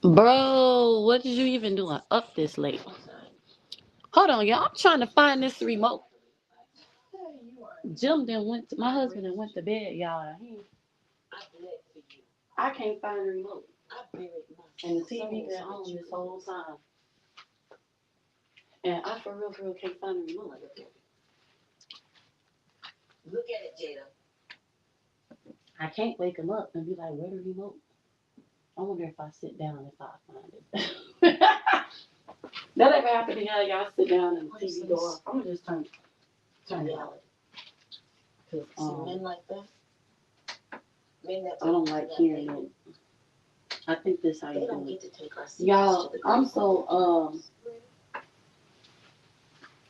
Bro, what did you even doing up this late? Hold on, y'all. I'm trying to find this remote. Jim then went to my husband and went to bed, y'all. I can't find the remote. And the TV been on this whole time. And I for real can't find the remote. I can't wake him up and be like, where the remote? I wonder if I sit down if I find it. That ever happen to y'all sit down and the TV go off? I'm gonna just turn it out. Cause I don't like hearing it. I think this how you do it. Y'all, I'm so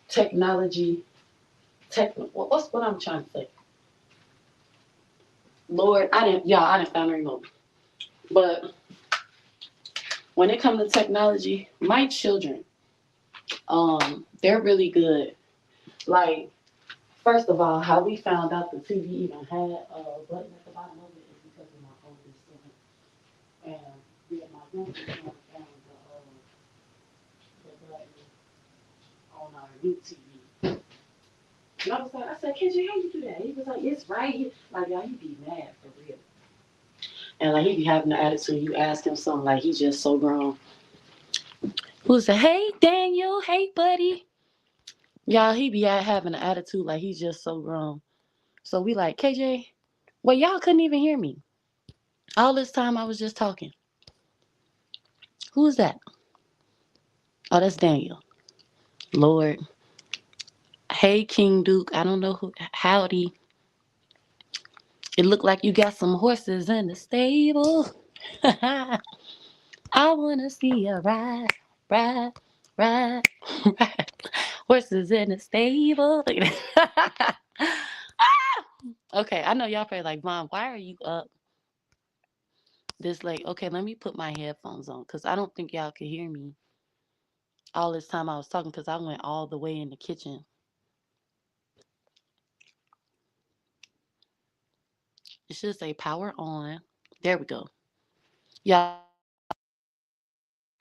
technology what's what I'm trying to say. Lord, I didn't find a remote. But when it comes to technology, my children, they're really good. Like, first of all, how we found out the TV even had a button at the bottom of it is because of my oldest son. And my youngest son found the button on our new TV. And I was like, I said, KJ, how you do that? He was like, it's right here. Like, y'all, he be mad for real. And like, he be having the attitude. You ask him something, like, he just so grown. Who said, hey, Daniel, hey, buddy. Y'all, he be having an attitude like he's just so grown. So we like, KJ, well, y'all couldn't even hear me. All this time I was just talking. Who is that? Oh, that's Daniel. Lord. Hey, King Duke. I don't know who. Howdy. It looked like you got some horses in the stable. I want to see a ride, ride, ride, ride. Horses in the stable. Okay, I know y'all probably like, Mom, why are you up this late? Okay, let me put my headphones on because I don't think y'all could hear me all this time I was talking because I went all the way in the kitchen. It should say power on. There we go. Y'all,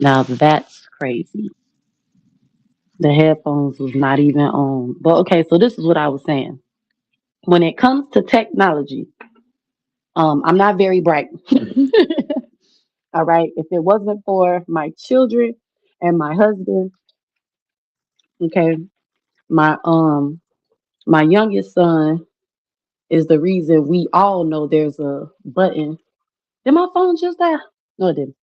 now that's crazy. The headphones was not even on. But okay, so this is what I was saying. When it comes to technology, I'm not very bright. All right. If it wasn't for my children and my husband, okay, my my youngest son is the reason we all know there's a button. Did my phone just die? No, it didn't.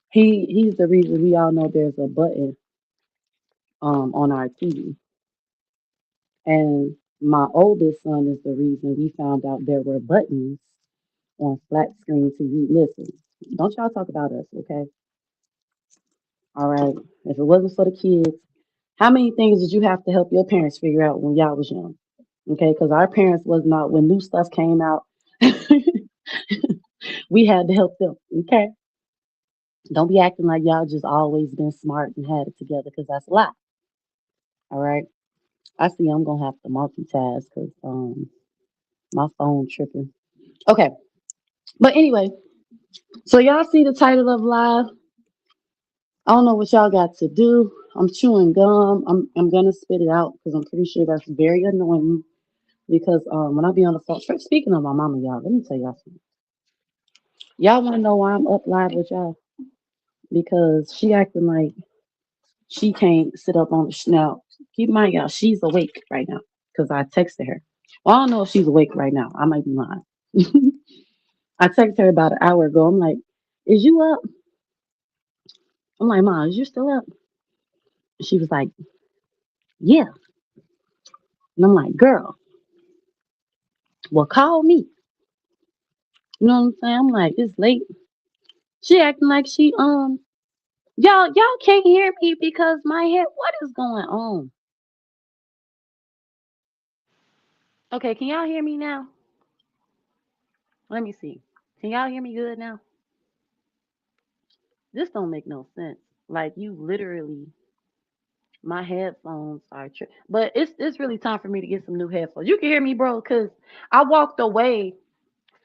He's the reason we all know there's a button on our TV. And my oldest son is the reason we found out there were buttons on flat screen TV. Listen, don't y'all talk about us, okay? All right. If it wasn't for the kids, how many things did you have to help your parents figure out when y'all was young? Okay, because our parents was not when new stuff came out, we had to help them. Okay. Don't be acting like y'all just always been smart and had it together because that's a lie. All right. I see I'm gonna have to multitask because my phone tripping. Okay. But anyway, so y'all see the title of live. I don't know what y'all got to do. I'm chewing gum. I'm gonna spit it out because I'm pretty sure that's very annoying. Because when I be on the phone, speaking of my mama, y'all, let me tell y'all something. Y'all want to know why I'm up live with y'all? Because she acting like she can't sit up on the now. Keep in mind, y'all, she's awake right now because I texted her. Well, I don't know if she's awake right now. I might be lying. I texted her about an hour ago. I'm like, "Is you up?" I'm like, "Mom, is you still up?" She was like, "Yeah." And I'm like, "Girl, well, call me." You know what I'm saying? I'm like, "It's late." She acting like she y'all can't hear me because my head. What is going on? Okay, can y'all hear me now? Let me see. Can y'all hear me good now? This don't make no sense. Like you literally, my headphones are. But it's really time for me to get some new headphones. You can hear me, bro, because I walked away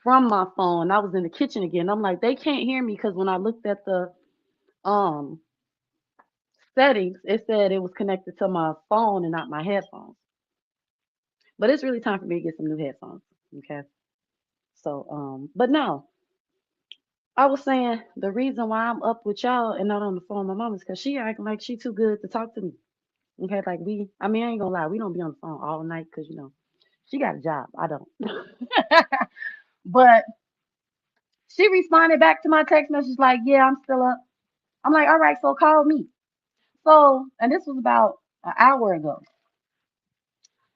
from my phone. I was in the kitchen again. I'm like, they can't hear me because when I looked at the um settings, it said it was connected to my phone and not my headphones. But it's really time for me to get some new headphones. Okay. So but no, I was saying the reason why I'm up with y'all and not on the phone with my mom is because she acting like she too good to talk to me. Okay, like I mean, I ain't gonna lie, we don't be on the phone all night because she got a job. I don't. But she responded back to my text message like, "Yeah, I'm still up." I'm like, "All right, so call me." So, and this was about an hour ago.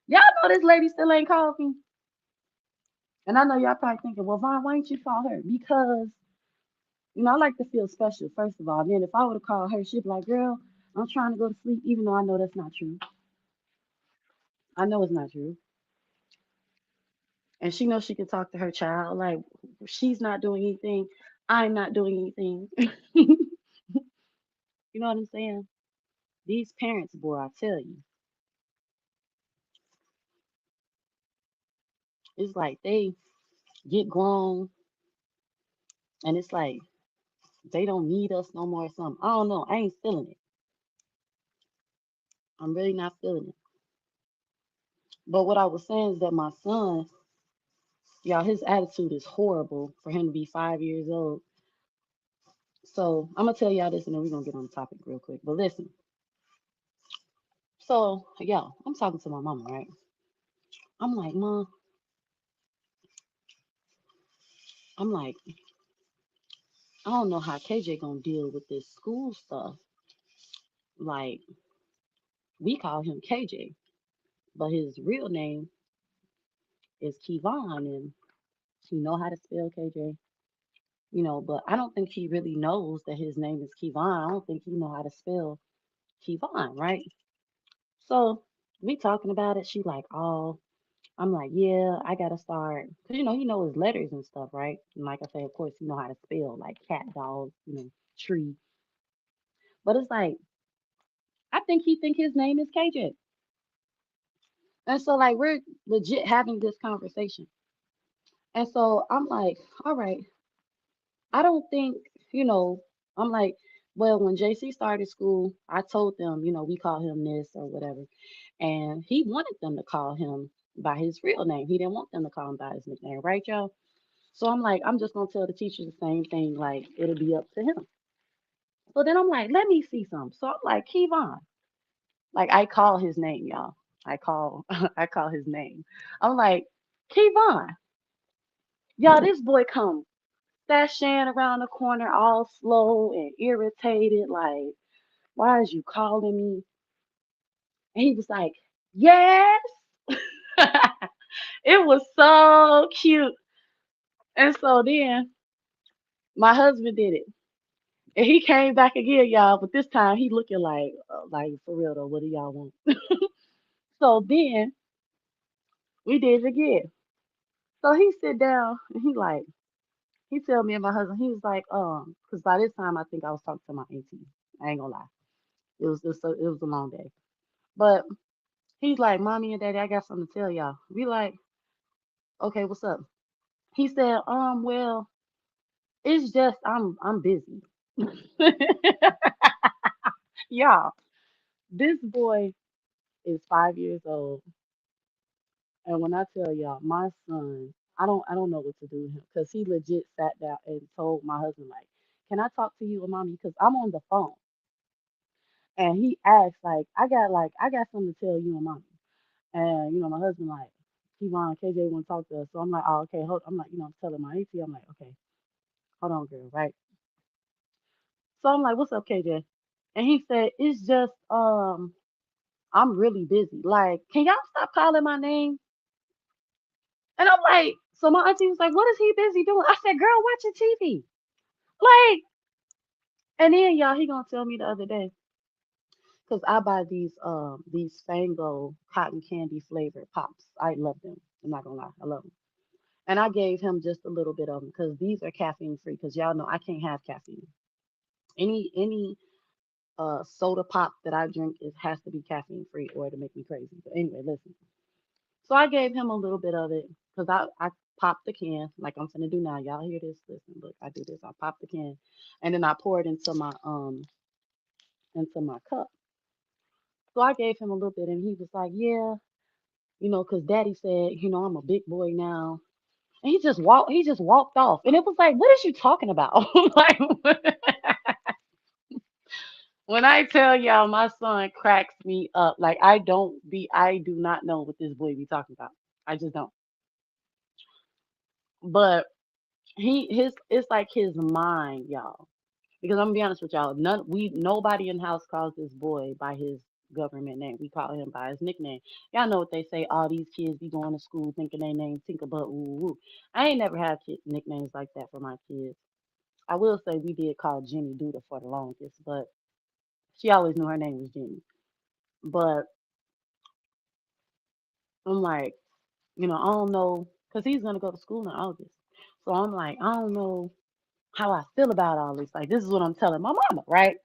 Y'all know this lady still ain't called me, and I know y'all probably thinking, "Well, Vaughn, why didn't you call her?" Because I like to feel special, first of all. And then if I would have called her, she'd be like, "Girl, I'm trying to go to sleep," even though I know that's not true. I know it's not true. And she knows she can talk to her child. Like, she's not doing anything. I'm not doing anything. You know what I'm saying? These parents, boy, I tell you, it's like they get grown and it's like they don't need us no more or something. I don't know. I ain't feeling it. I'm really not feeling it. But what I was saying is that my son, y'all, his attitude is horrible for him to be 5 years old. So I'm gonna tell y'all this and then we're gonna get on the topic real quick. But listen, so yeah, I'm talking to my mama, right? I'm like, Mom, I'm like, I don't know how KJ gonna deal with this school stuff. Like, we call him KJ, but his real name is Kevon, and he know how to spell KJ. But I don't think he really knows that his name is Kevon. I don't think he know how to spell Kevon, right? So we talking about it. She like, oh, I'm like, yeah, I gotta start, cause he know his letters and stuff, right? And like I say, of course, he know how to spell like cat, dog, tree. But it's like, I think he think his name is KJ, and so like we're legit having this conversation, and so I'm like, all right, I don't think, you know, I'm like, well, when JC started school, I told them, we call him this or whatever. And he wanted them to call him by his real name. He didn't want them to call him by his nickname, right, y'all? So I'm like, I'm just gonna tell the teacher the same thing, like it'll be up to him. So then I'm like, let me see some. So I'm like, Kevon. Like I call his name, y'all. I call I call his name. I'm like, Kevon, y'all, this boy come sashaying around the corner all slow and irritated, like, why is you calling me? And he was like, yes. It was so cute. And so then my husband did it. And he came back again, y'all, but this time he looking like for real though, what do y'all want? So then we did it again. So he sit down and he tell me and my husband, he was like, because by this time I think I was talking to my auntie. I ain't gonna lie. It was a long day. But he's like, Mommy and Daddy, I got something to tell y'all. We like, okay, what's up? He said, well, it's just I'm busy. Y'all, this boy is 5 years old. And when I tell y'all, my son, I don't know what to do with him because he legit sat down and told my husband, like, can I talk to you and mommy? Because I'm on the phone. And he asked, like, I got something to tell you and mommy. And my husband like, Kevon, KJ want to talk to us. So I'm like, oh, okay, hold. I'm like, I'm telling my auntie, I'm like, okay, hold on, girl, right? So I'm like, what's up, KJ? And he said, it's just, I'm really busy. Like, can y'all stop calling my name? And I'm like, so my auntie was like, what is he busy doing? I said, girl, watching TV. Like, and then y'all, he gonna tell me the other day, cause I buy these Fango cotton candy flavored pops. I love them. I'm not gonna lie, I love them. And I gave him just a little bit of them because these are caffeine free. Because y'all know I can't have caffeine. Any soda pop that I drink it has to be caffeine free or it'll make me crazy. But anyway, listen. So I gave him a little bit of it, because I popped the can like I'm gonna do now. Y'all hear this? Listen, look, I do this. I pop the can, and then I pour it into my cup. So I gave him a little bit, and he was like, "Yeah, because Daddy said, I'm a big boy now." And he just walked off, and it was like, "What is you talking about?" Like when I tell y'all, my son cracks me up. Like I do not know what this boy be talking about. I just don't. But it's like his mind, y'all. Because I'm gonna be honest with y'all, nobody in the house calls this boy by his government name. We call him by his nickname. Y'all know what they say. All these kids be going to school thinking they name Tinkerbell. Ooh, ooh. I ain't never had nicknames like that for my kids. I will say we did call Jenny Duda for the longest, but she always knew her name was Jenny. But I'm like, I don't know, because he's gonna go to school in August. So I'm like, I don't know how I feel about all this. Like, this is what I'm telling my mama, right?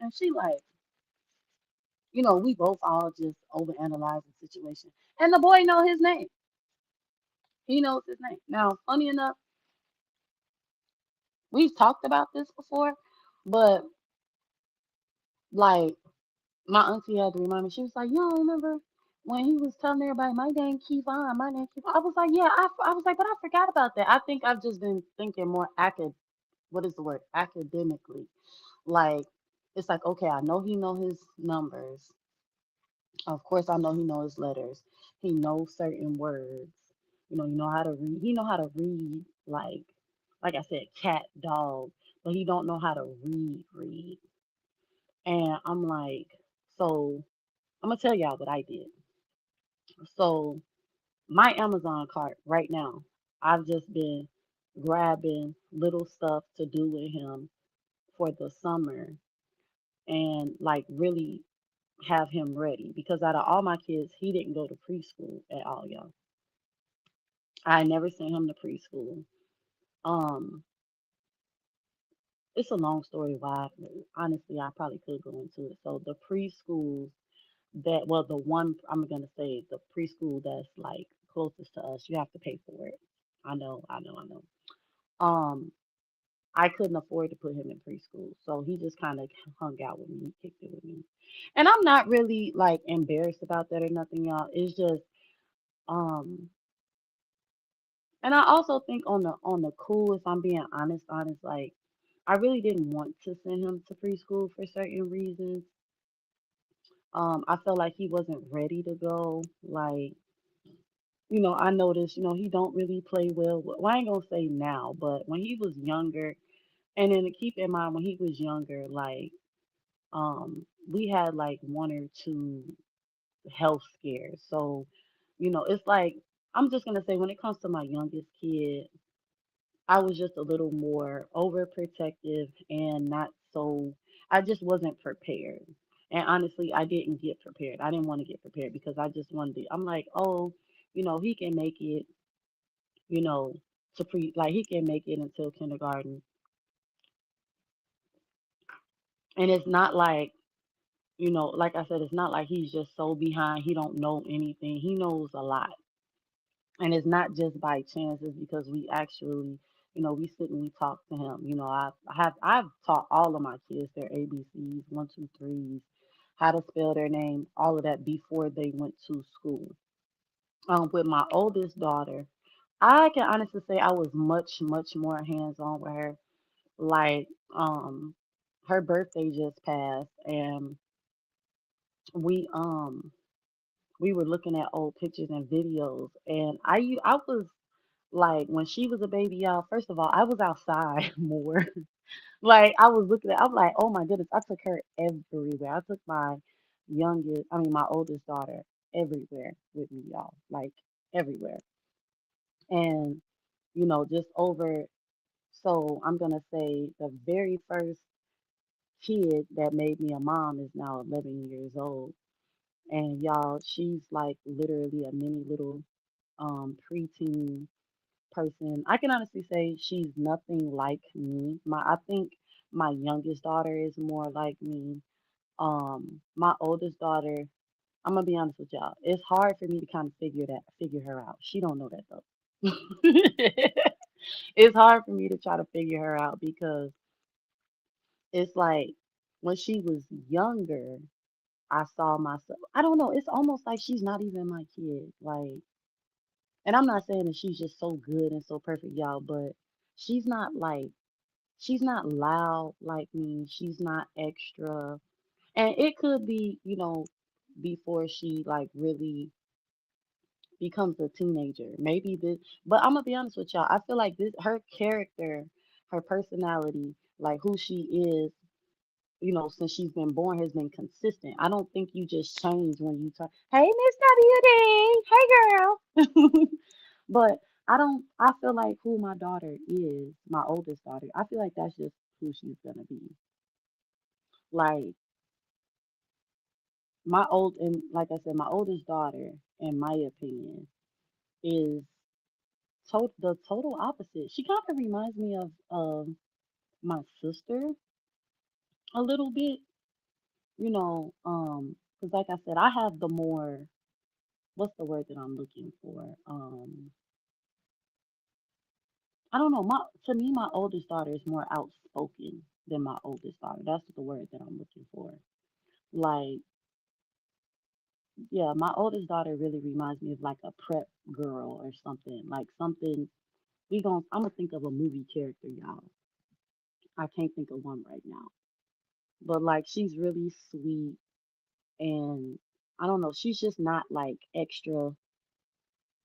And she like, we both all just overanalyze the situation. And the boy know his name. He knows his name. Now, funny enough, we've talked about this before, but like my auntie had to remind me. She was like, "You don't remember when he was telling everybody my name Kevon, my name Kevon?" I was like, "Yeah." I was like, "But I forgot about that." I think I've just been thinking more what is the word? Academically. Like it's like, okay, I know he know his numbers. Of course, I know he knows his letters. He knows certain words. You know how to read. He know how to read like I said, cat, dog, but he don't know how to read. And I'm like, so I'm gonna tell y'all what I did. So my Amazon cart right now, I've just been grabbing little stuff to do with him for the summer and like really have him ready because out of all my kids, he didn't go to preschool at all, y'all. I never sent him to preschool. Um, it's a long story why. Honestly, I probably could go into it. So the preschools the one I'm gonna say the preschool that's like closest to us, you have to pay for it. I know. Um, I couldn't afford to put him in preschool, so he just kind of hung out with me, kicked it with me, and I'm not really like embarrassed about that or nothing, y'all. It's just um And I also think on the cool, if I'm being honest, like I really didn't want to send him to preschool for certain reasons. I felt like he wasn't ready to go. Like, I noticed, he don't really play well. Well, I ain't gonna say now, but when he was younger, and then to keep in mind when he was younger, like, we had like one or two health scares. So, it's like I'm just gonna say when it comes to my youngest kid, I was just a little more overprotective and not so, I just wasn't prepared. And honestly, I didn't get prepared. I didn't want to get prepared because I just wanted to, I'm like, oh, he can make it, you know, like he can make it until kindergarten. And it's not like, like I said, it's not like he's just so behind. He don't know anything. He knows a lot. And it's not just by chance, it's because we actually, we sit and we talk to him. I've taught all of my kids their ABCs, one, two, threes, how to spell their name, all of that before they went to school. With my oldest daughter, I can honestly say I was much, much more hands-on with her. Like, her birthday just passed, and we um we were looking at old pictures and videos, and I was like when she was a baby, y'all, first of all, I was outside more. Like I'm like, oh my goodness, I took her everywhere. I took my oldest daughter everywhere with me, y'all. Like everywhere. And, just over so I'm gonna say the very first kid that made me a mom is now 11 years old. And y'all, she's like literally a mini little preteen person. I can honestly say she's nothing like me. I think my youngest daughter is more like me. My oldest daughter, I'm gonna be honest with y'all. It's hard for me to kind of figure her out. She don't know that though. It's hard for me to try to figure her out because it's like when she was younger, I saw myself. I don't know. It's almost like she's not even my kid. Like, and I'm not saying that she's just so good and so perfect, y'all, but she's not like she's not loud like me. She's not extra. And it could be, before she like really becomes a teenager. Maybe this, but I'm gonna be honest with y'all. I feel like this, her character, her personality, like who she is, since she's been born, has been consistent. I don't think you just change when you talk. Hey, Miss WD. Hey, girl. But I don't. I feel like who my daughter is, my oldest daughter. I feel like that's just who she's gonna be. Like and like I said, my oldest daughter, in my opinion, is the total opposite. She kind of reminds me of my sister a little bit, because like I said, I have the more, what's the word that I'm looking for? I don't know. To me, my oldest daughter is more outspoken than my oldest daughter. That's the word that I'm looking for. Like, yeah, my oldest daughter really reminds me of like a prep girl or something. Like something I'm gonna think of a movie character, y'all. I can't think of one right now. But like she's really sweet and I don't know, she's just not like extra.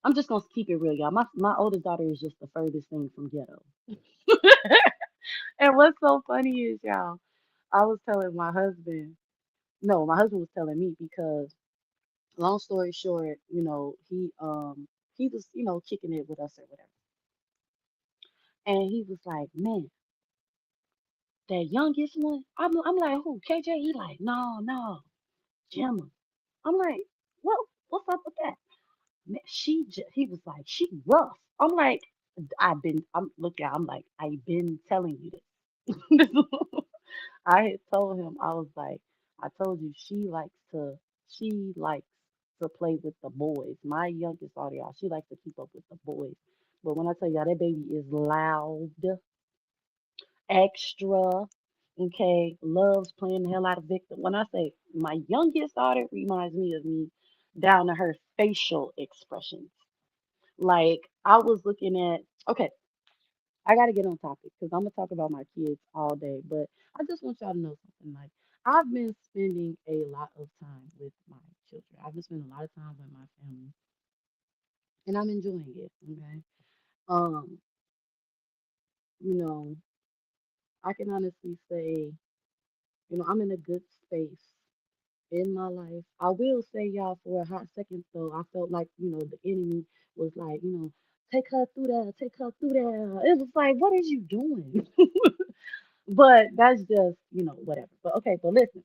I'm just gonna keep it real, y'all. My oldest daughter is just the furthest thing from ghetto. And what's so funny is, y'all, I was telling my husband, no, my husband was telling me because long story short, he was, kicking it with us or whatever. And he was like, man, that youngest one, I'm like, who, KJ? He like, no, Gemma. I'm like, what's up with that? Man, he was like, she rough. I'm like, I'm like, I've been telling you this. I had told him, I was like, I told you she likes to play with the boys. My youngest daughter, y'all, she likes to keep up with the boys. But when I tell y'all that baby is loud, extra, okay, loves playing the hell out of victim. When I say my youngest daughter reminds me of me down to her facial expressions. Like I was looking at, okay, I got to get on topic because I'm gonna talk about my kids all day. But I just want y'all to know something. Like I've been spending a lot of time with my children. I've been spending a lot of time with my family, and I'm enjoying it. Okay, um, you know, I can honestly say, I'm in a good space in my life. I will say, y'all, for a hot second, though, I felt like, the enemy was like, take her through there, take her through there. It was like, what is you doing? But that's just, whatever. But okay, but listen.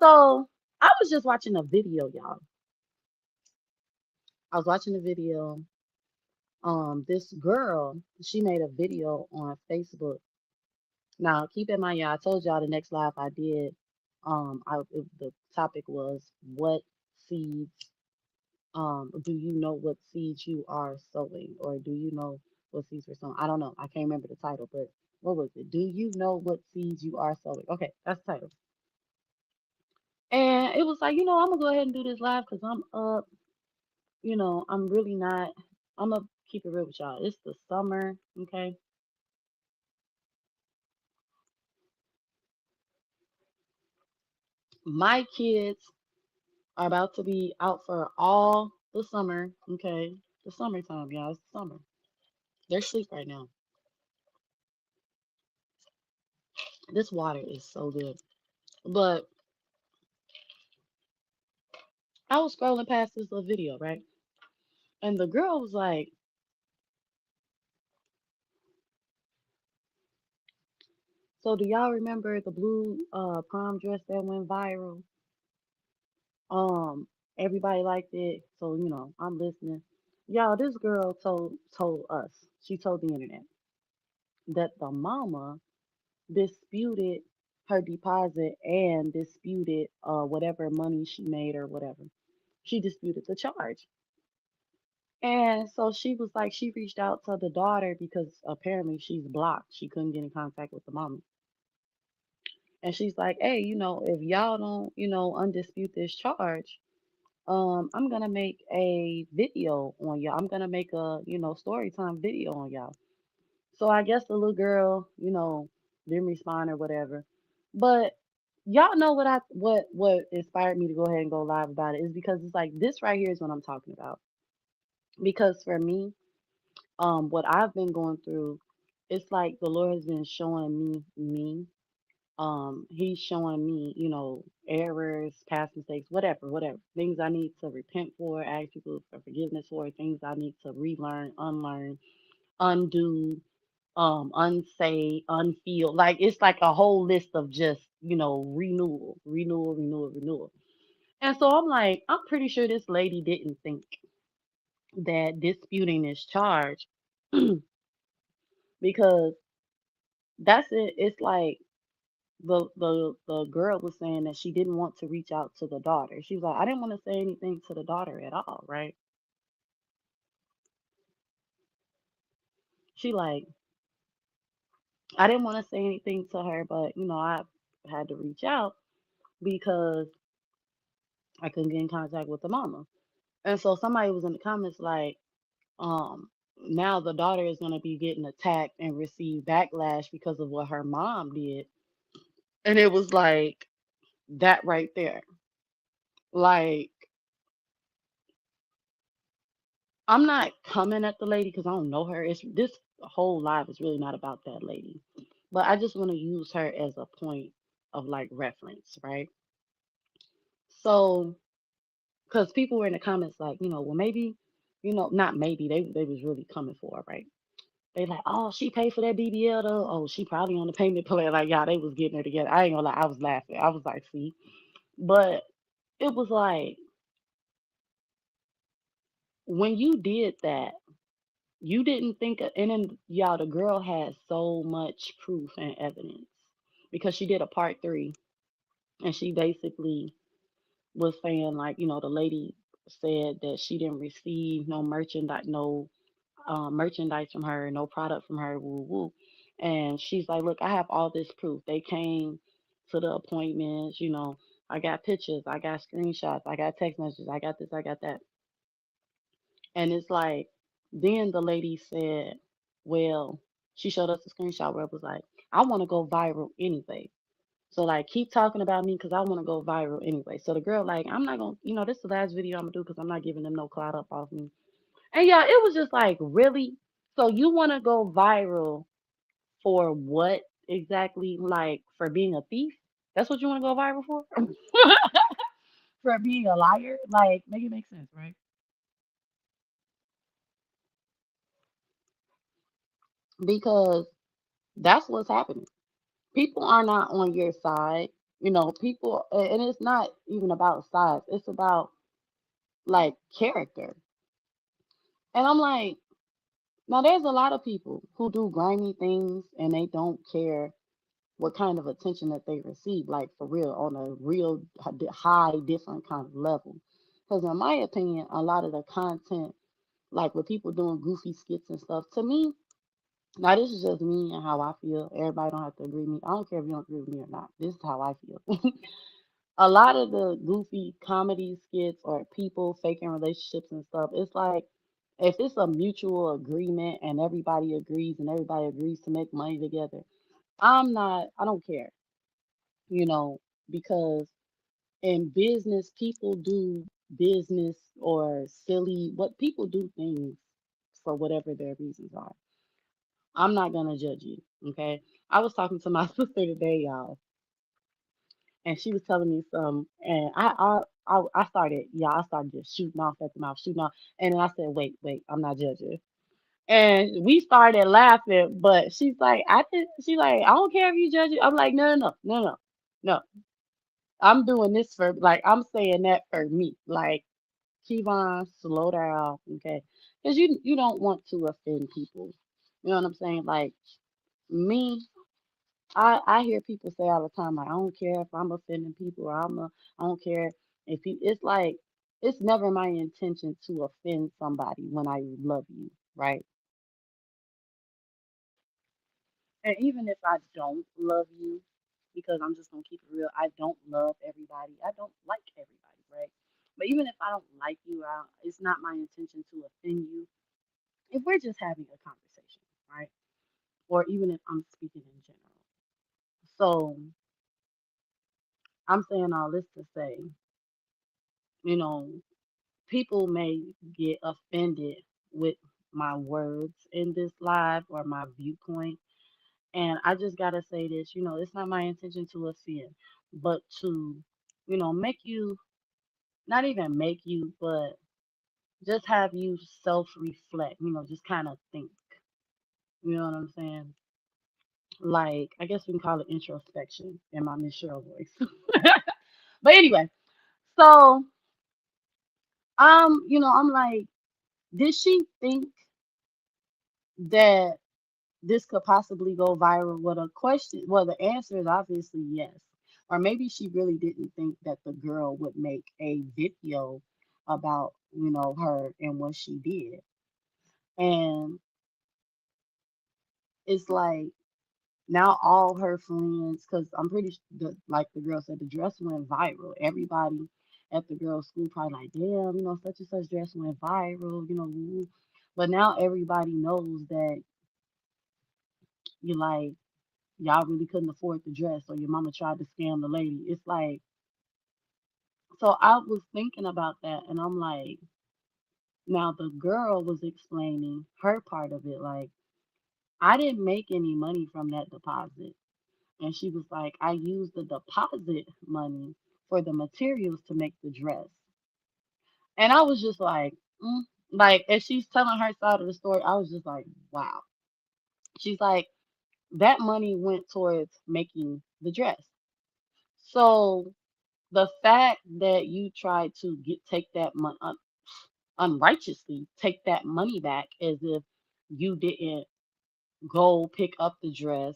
So I was just watching a video, y'all. I was watching a video. This girl, she made a video on Facebook. Now, keep in mind, y'all, I told y'all the next live I did, the topic was what seeds do you know what seeds you are sowing, or do you know what seeds were sown? I don't know. I can't remember the title, but what was it? Do you know what seeds you are sowing? Okay, that's the title. And it was like, I'm gonna go ahead and do this live because I'm up. I'm really not. I'm gonna keep it real with y'all. It's the summer, okay? My kids are about to be out for all the summer, okay? The summertime, y'all. It's summer. They're asleep right now. This water is so good. But I was scrolling past this little video, right? And the girl was like, so do y'all remember the blue prom dress that went viral? Um, Everybody liked it. So, I'm listening. Y'all, this girl told us, she told the internet that the mama disputed. her deposit and disputed whatever money she made or whatever. She disputed the charge. And so she was like, she reached out to the daughter because apparently she's blocked. She couldn't get in contact with the mama. And she's like, hey, if y'all don't, undispute this charge, I'm gonna make a video on y'all. I'm gonna make a, story time video on y'all. So I guess the little girl, didn't respond or whatever. But y'all know what inspired me to go ahead and go live about it is because it's like this right here is what I'm talking about. Because for me, what I've been going through, it's like the Lord has been showing me. He's showing me, errors, past mistakes, whatever, things I need to repent for, ask people for forgiveness for, things I need to relearn, unlearn, undo, unsay, unfeel. Like it's like a whole list of just, renewal, renewal, renewal, renewal. And so I'm like, I'm pretty sure this lady didn't think that disputing this charge because that's it. It's like the girl was saying that she didn't want to reach out to the daughter. She was like, I didn't want to say anything to the daughter at all, right? She like, I didn't want to say anything to her, but I had to reach out because I couldn't get in contact with the mama. And so somebody was in the comments like, now the daughter is gonna be getting attacked and receive backlash because of what her mom did. And it was like that right there. Like, I'm not coming at the lady because I don't know her. It's this whole live is really not about that lady. But I just want to use her as a point of like reference, right? So, because people were in the comments like, well maybe, not maybe they was really coming for her, right? They like, oh, she paid for that BBL though. Oh, she probably on the payment plan. Like, yeah, they was getting her together. I ain't gonna lie, I was laughing. I was like, see, but it was like when you did that, you didn't think, and then y'all, the girl had so much proof and evidence because she did a part three, and she basically was saying like, the lady said that she didn't receive no merchandise, no merchandise from her, no product from her, woo woo. And she's like, look, I have all this proof. They came to the appointments, I got pictures, I got screenshots, I got text messages, I got this, I got that. And it's like, then the lady said, well, she showed us a screenshot where it was like, I want to go viral anyway. So like, keep talking about me because I want to go viral anyway. So the girl like, I'm not gonna, this is the last video I'm gonna do because I'm not giving them no clout up off me. And yeah, it was just like, really? So you want to go viral for what exactly? Like for being a thief? That's what you want to go viral for? For being a liar? Like, make it make sense, right? Because that's what's happening. People are not on your side. People, and it's not even about size. It's about like character. And I'm like, now there's a lot of people who do grimy things and they don't care what kind of attention that they receive, like for real, on a real high, different kind of level. Because in my opinion, a lot of the content, like with people doing goofy skits and stuff, to me, now this is just me and how I feel. Everybody don't have to agree with me. I don't care if you don't agree with me or not. This is how I feel. A lot of the goofy comedy skits or people faking relationships and stuff, it's like if it's a mutual agreement and everybody agrees to make money together, I don't care, you know, because in business, people do business or silly, what people do things for whatever their reasons are. I'm not gonna judge you, okay? I was talking to my sister today, y'all, and she was telling me some, and I started, I started just shooting off at the mouth, shooting off, and then I said, wait, I'm not judging. And we started laughing, but she's like, I don't care if you judge it. I'm like, no. I'm doing this for, like, I'm saying that for me. Like, Kevon, slow down, okay? Because you don't want to offend people. You know what I'm saying? Like, me. I hear people say all the time, like, I don't care if I'm offending people or I don't care if you. It's like it's never my intention to offend somebody when I love you, right? And even if I don't love you, because I'm just gonna keep it real, I don't love everybody. I don't like everybody, right? But even if I don't like you, it's not my intention to offend you. If we're just having a conversation, right? Or even if I'm speaking in general. So I'm saying all this to say, you know, people may get offended with my words in this live or my viewpoint. And I just gotta say this, it's not my intention to offend, but to, make you, not even make you, but just have you self reflect, just kind of think. You know what I'm saying? Like, I guess we can call it introspection in my Miss Cheryl voice. But anyway, so I'm like, did she think that this could possibly go viral? Well, the answer is obviously yes. Or maybe she really didn't think that the girl would make a video about, her and what she did. And it's like now all her friends, because I'm pretty sure, like the girl said, the dress went viral. Everybody at the girl's school probably like, damn, such and such dress went viral, woo. But now everybody knows that you like y'all really couldn't afford the dress or your mama tried to scam the lady. It's like, so I was thinking about that and I'm like, now the girl was explaining her part of it. Like, I didn't make any money from that deposit. And she was like, I used the deposit money for the materials to make the dress. And I was just like, like, as she's telling her side of the story, I was just like, wow. She's like, that money went towards making the dress. So the fact that you tried to take that money unrighteously, take that money back as if you didn't go pick up the dress.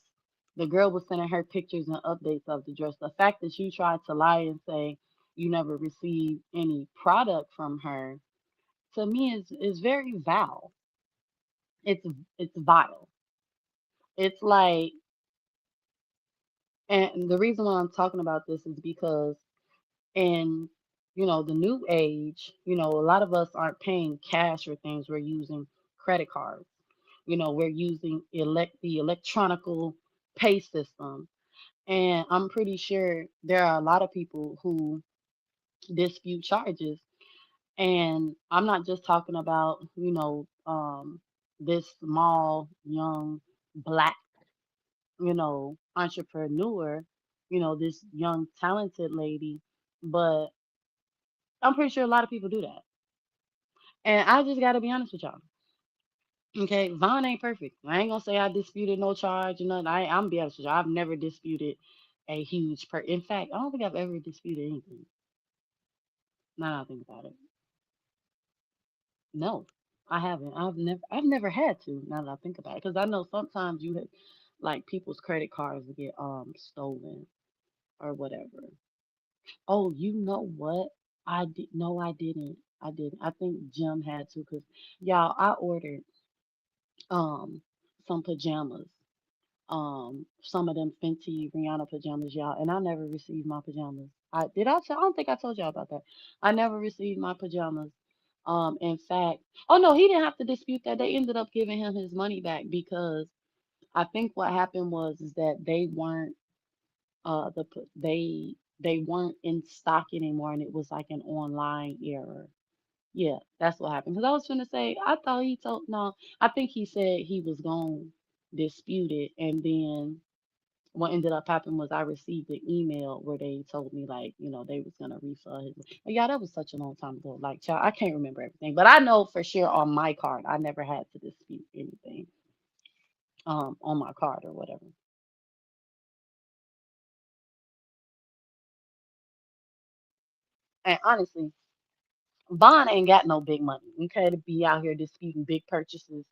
The girl was sending her pictures and updates of the dress. The fact that you tried to lie and say you never received any product from her, to me is very vile. It's it's vile. It's like, and the reason why I'm talking about this is because in the new age, a lot of us aren't paying cash for things. We're using credit cards. We're using the electronical pay system. And I'm pretty sure there are a lot of people who dispute charges. And I'm not just talking about, this small, young, black, entrepreneur, this young, talented lady, but I'm pretty sure a lot of people do that. And I just got to be honest with y'all. Okay, Vaughn ain't perfect. I ain't gonna say I disputed no charge or nothing. I'm gonna be honest with you. I've never disputed a huge In fact, I don't think I've ever disputed anything. Now that I think about it, no, I haven't. I've never had to. Now that I think about it, because I know sometimes you have, like, people's credit cards get stolen or whatever. Oh, you know what? I did. No, I didn't. I didn't. I think Jim had to, because y'all, I ordered um some pajamas, some of them Fenty Rihanna pajamas, y'all, and I never received my pajamas. I don't think I told y'all about that. I never received my pajamas. In fact, oh no, he didn't have to dispute that. They ended up giving him his money back because I think what happened was is that they weren't they weren't in stock anymore, and it was like an online error. Yeah, that's what happened. Because I was gonna say, I thought he told no, I think he said he was gonna dispute it, and then what ended up happening was I received an email where they told me, like, they was gonna refund his. But yeah, that was such a long time ago. Like, child, I can't remember everything, but I know for sure on my card, I never had to dispute anything on my card or whatever. And honestly, Vaughn ain't got no big money, okay, to be out here disputing big purchases.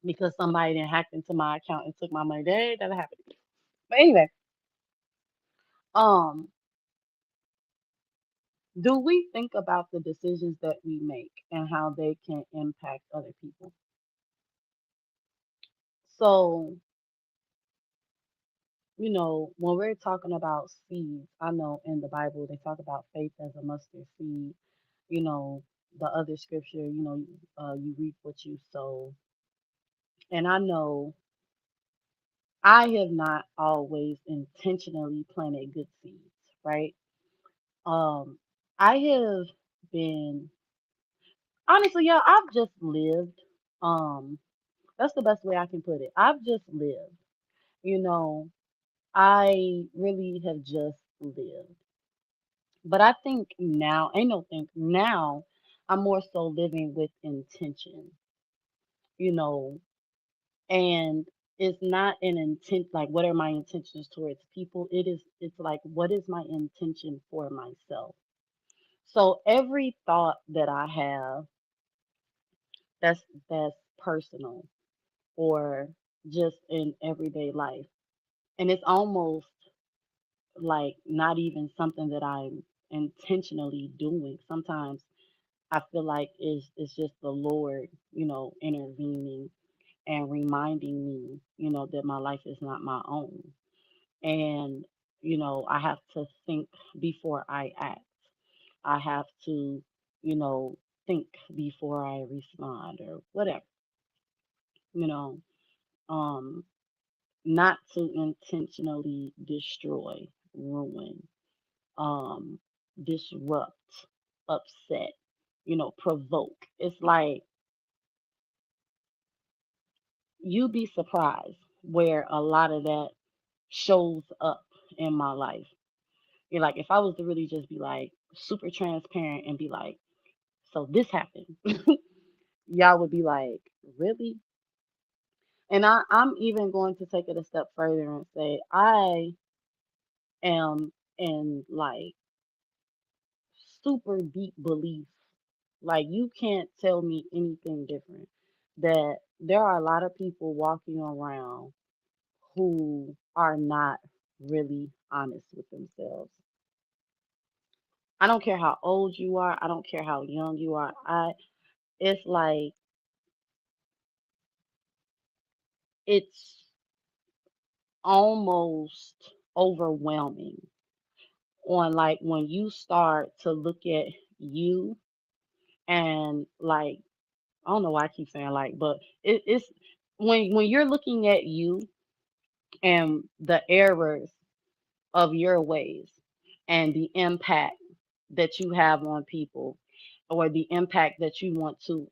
because somebody then hacked into my account and took my money. That happened to me. But anyway, um, do we think about the decisions that we make and how they can impact other people? So, when we're talking about seeds, I know in the Bible they talk about faith as a mustard seed. You know, the other scripture, you reap what you sow. And I know I have not always intentionally planted good seeds, right? Um, I have been honestly, yeah, I've just lived. Um, that's the best way I can put it. I've just lived. You know, I really have just lived. But I think now, ain't no think now, I'm more so living with intention, you know, and it's not an intent like what are my intentions towards people? It's like what is my intention for myself? So every thought that I have that's personal or just in everyday life. And it's almost like not even something that I'm intentionally doing. Sometimes I feel like it's just the Lord, intervening and reminding me, that my life is not my own. And, I have to think before I act. I have to, you know, think before I respond or whatever, you know, um, not to intentionally destroy, ruin, um, disrupt, upset, provoke. It's like you'd be surprised where a lot of that shows up in my life. You're like, if I was to really just be like super transparent and be like, so this happened, y'all would be like, really? And I'm even going to take it a step further and say, I am in like super deep belief. Like, you can't tell me anything different. That there are a lot of people walking around who are not really honest with themselves. I don't care how old you are, I don't care how young you are. It's like it's almost overwhelming on like when you start to look at you and like I don't know why I keep saying like, but it's when you're looking at you and the errors of your ways and the impact that you have on people or the impact that you want to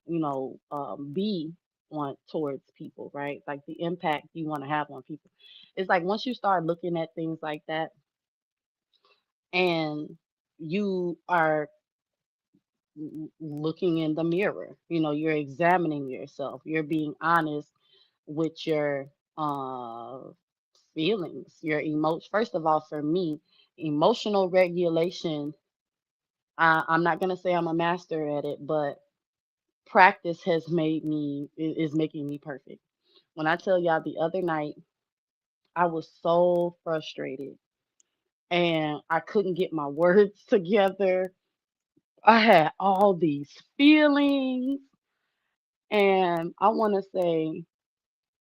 be on towards people, right? Like the impact you want to have on people. It's like once you start looking at things like that and you are looking in the mirror, you're examining yourself, you're being honest with your uh feelings, your emotions. First of all, for me, emotional regulation, I'm not going to say I'm a master at it, but practice has is making me perfect. When I tell y'all the other night, I was so frustrated and I couldn't get my words together. I had all these feelings, and I want to say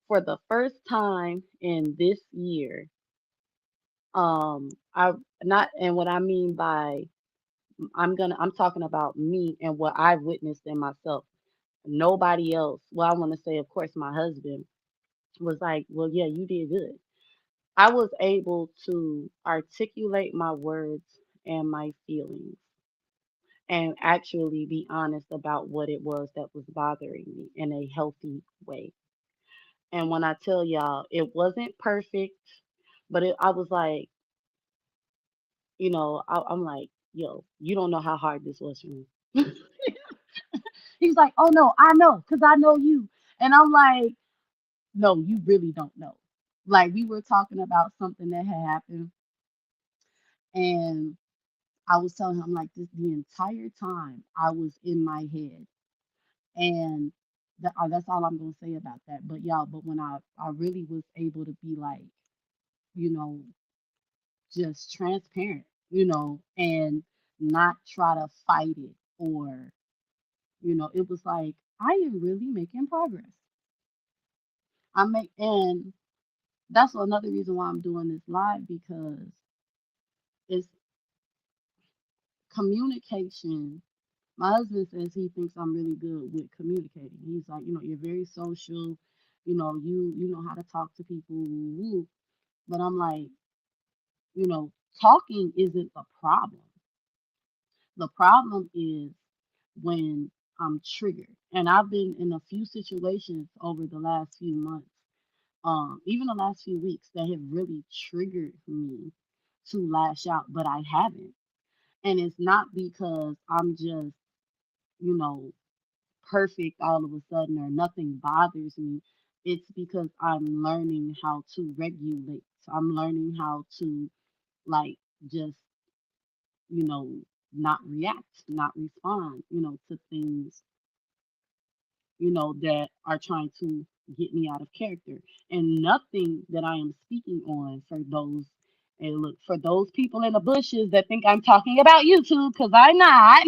for the first time in this year, I not, and what I mean by I'm talking about me and what I've witnessed in myself. Nobody else. Well, I want to say, of course, my husband was like, "Well, yeah, you did good." I was able to articulate my words and my feelings and actually be honest about what it was that was bothering me in a healthy way. And when I tell y'all, it wasn't perfect, but I was like, I'm like, yo, you don't know how hard this was for me. He's like, oh no, I know, because I know you. And I'm like, no, you really don't know. Like, we were talking about something that had happened, and I was telling him, like, this the entire time I was in my head. And That's all I'm gonna say about that. But y'all, but when I really was able to be like, you know, just transparent, and not try to fight it, or it was like I am really making progress. And that's another reason why I'm doing this live, because it's communication. My husband says he thinks I'm really good with communicating. He's like, you're very social, you know how to talk to people. Woo, woo. But I'm like, talking isn't the problem. The problem is when I'm triggered. And I've been in a few situations over the last few months, even the last few weeks, that have really triggered me to lash out, but I haven't. And it's not because I'm just, you know, perfect all of a sudden or nothing bothers me. It's because I'm learning how to regulate. I'm learning how to, like, just, you know, not react, not respond, to things, that are trying to get me out of character. And nothing that I am speaking on for those, and look, for those people in the bushes that think I'm talking about YouTube, because I'm not,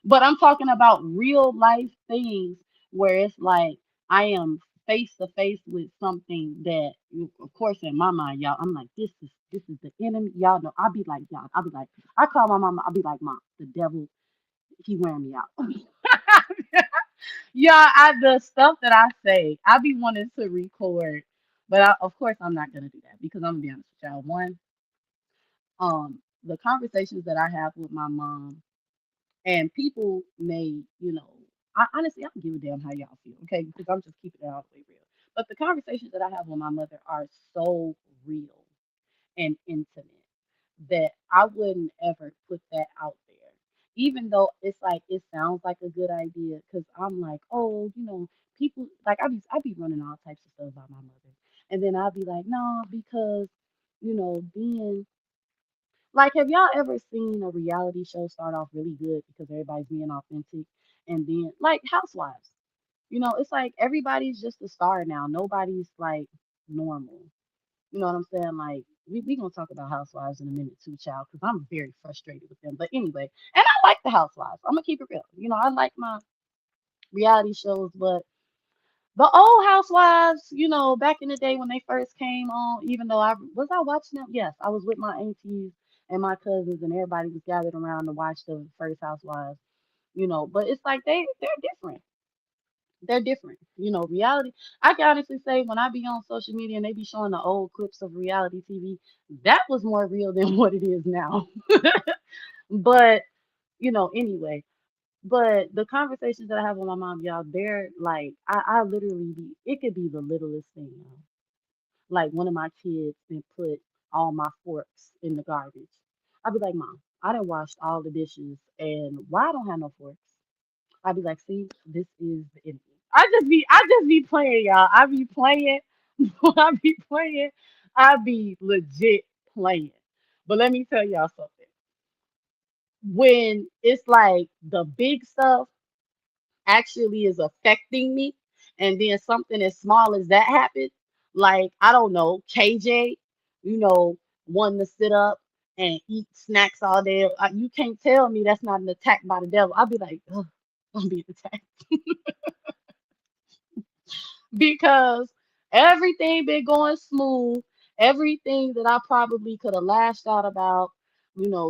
but I'm talking about real life things where it's like I am face to face with something that, of course, in my mind, y'all, I'm like, this is the enemy. Y'all know, I'll be like, I call my mama, I'll be like, Mom, the devil, he wearing me out. Yeah, the stuff that I say, I be wanting to record, but of course I'm not gonna do that, because I'm gonna be honest with y'all. One, the conversations that I have with my mom, and people may, I honestly, I don't give a damn how y'all feel, okay? Because I'm just keeping it all the way real. But the conversations that I have with my mother are so real and intimate that I wouldn't ever put that out there. Even though it's like it sounds like a good idea, because I'm like, oh, people like I be running all types of stuff about my mother, and then I'll be like, no, because being like, have y'all ever seen a reality show start off really good because everybody's being authentic, and then like Housewives, it's like everybody's just a star now. Nobody's like normal. You know what I'm saying? Like, we gonna talk about Housewives in a minute too, child, because I'm very frustrated with them. But anyway, and I like the Housewives. I'm gonna keep it real. I like my reality shows, but the old Housewives, back in the day when they first came on, even though I watching them? Yes, I was with my aunties and my cousins, and everybody was gathered around to watch the first Housewives. But it's like they're different. They're different. Reality. I can honestly say when I be on social media and they be showing the old clips of reality TV, that was more real than what it is now. But, anyway. But the conversations that I have with my mom, y'all, they're like, I literally it could be the littlest thing, y'all. Like one of my kids and put all my forks in the garbage. I'd be like, Mom, I done washed all the dishes, and why I don't have no forks? I'd be like, see, this is the enemy. I just be playing, y'all. I be playing. I be playing. I be legit playing. But let me tell y'all something. When it's like the big stuff actually is affecting me, and then something as small as that happens, like I don't know, KJ, you know, wanting to sit up and eat snacks all day. You can't tell me that's not an attack by the devil. I'll be like, ugh, I'm being attacked. Because everything been going smooth. Everything that I probably could have lashed out about,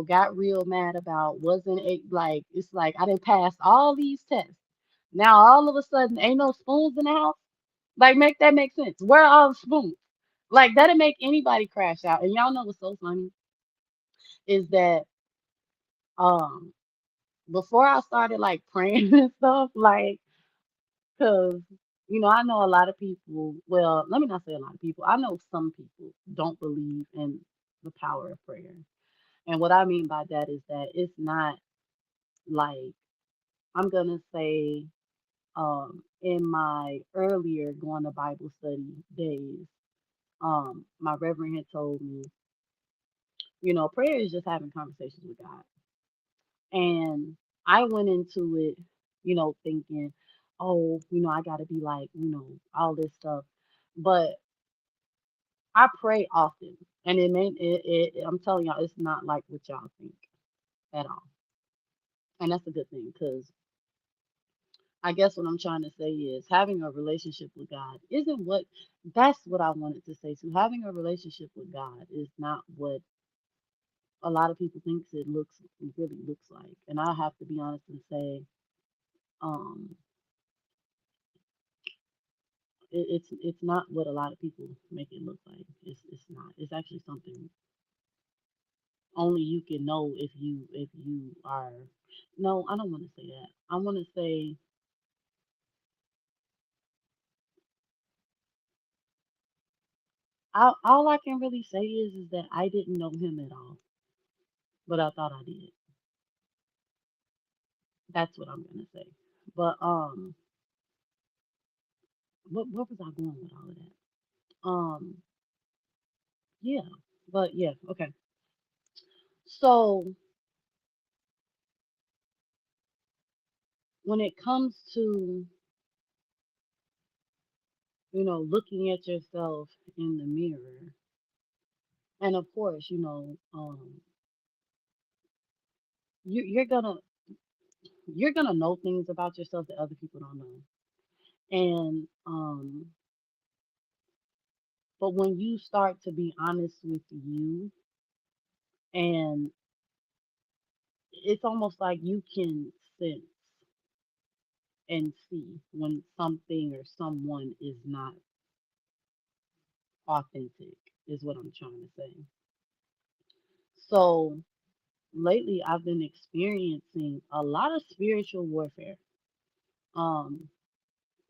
got real mad about, wasn't it like it's like I didn't pass all these tests. Now all of a sudden ain't no spoons in the house. Like make that make sense. Where are all the spoons? Like that'll make anybody crash out. And y'all know what's so funny is that um before I started like praying and stuff, like, because, I know a lot of people, well, let me not say a lot of people, I know some people don't believe in the power of prayer. And what I mean by that is that it's not like, I'm going to say, in my earlier going to Bible study days, my reverend had told me, prayer is just having conversations with God. And I went into it, thinking, oh, I got to be like, all this stuff. But I pray often, and I'm telling y'all, it's not like what y'all think at all, and that's a good thing because I guess what I'm trying to say is having a relationship with God isn't what that's what I wanted to say. So having a relationship with God is not what a lot of people thinks it really looks like. And I have to be honest and say, um, it's not what a lot of people make it look like. It's not. It's actually something only you can know if you are. No, I don't want to say that. I want to say all I can really say is that I didn't know him at all, but I thought I did. That's what I'm gonna say. But what was I going with all of that? Yeah, but yeah, okay. So when it comes to looking at yourself in the mirror, and of course, you're gonna know things about yourself that other people don't know, and but when you start to be honest with you, and it's almost like you can sense and see when something or someone is not authentic, is what I'm trying to say. So lately I've been experiencing a lot of spiritual warfare. Um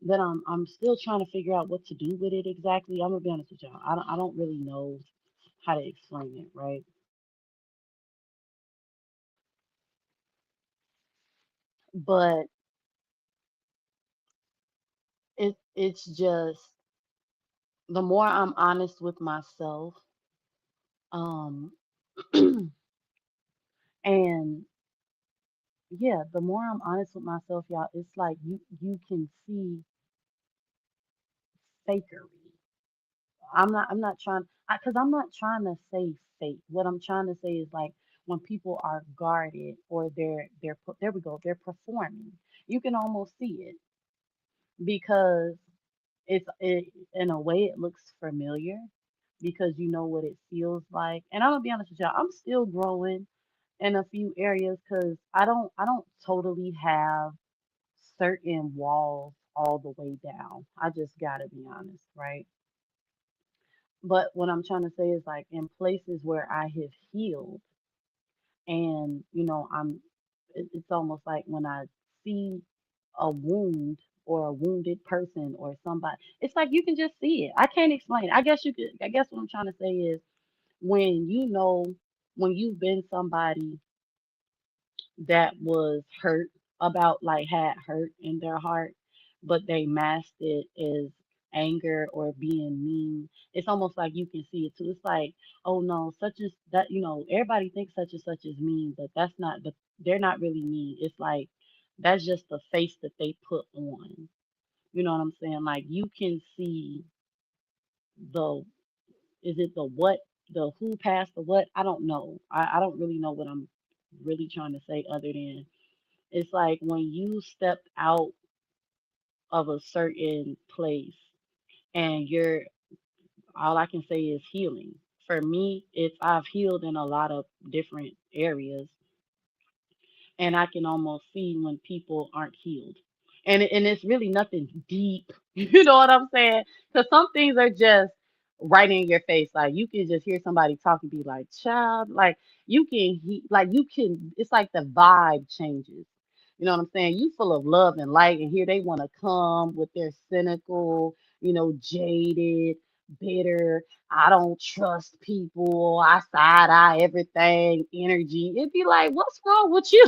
that I'm still trying to figure out what to do with it exactly. I'm gonna be honest with y'all. I don't really know how to explain it, right? But it's just the more I'm honest with myself, um and yeah, the more I'm honest with myself, y'all, it's like you can see fakery. I'm not trying because I'm not trying to say fake. What I'm trying to say is like when people are guarded or there we go, they're performing. You can almost see it because in a way it looks familiar because you know what it feels like. And I'm gonna be honest with y'all, I'm still growing in a few areas because I don't totally have certain walls all the way down. I just gotta be honest, right? But what I'm trying to say is like in places where I have healed and it's almost like when I see a wound or a wounded person or somebody, it's like you can just see it. I can't explain it. I guess what I'm trying to say is when when you've been somebody that was hurt about like had hurt in their heart, but they masked it as anger or being mean. It's almost like you can see it too. It's like, oh no, such as that, everybody thinks such and such is mean, but that's not the they're not really mean. It's like that's just the face that they put on. You know what I'm saying? Like you can see the is it the what the who passed the what? I don't know. I don't really know what I'm really trying to say other than it's like when you step out of a certain place and you're all I can say is healing. For me, it's I've healed in a lot of different areas and I can almost see when people aren't healed. And it's really nothing deep. You know what I'm saying? Because some things are just right in your face. Like you can just hear somebody talk and be like, "Child," like you can. It's like the vibe changes. You know what I'm saying? You full of love and light, and here they want to come with their cynical, jaded, bitter. I don't trust people. I side eye everything energy. It'd be like, what's wrong with you?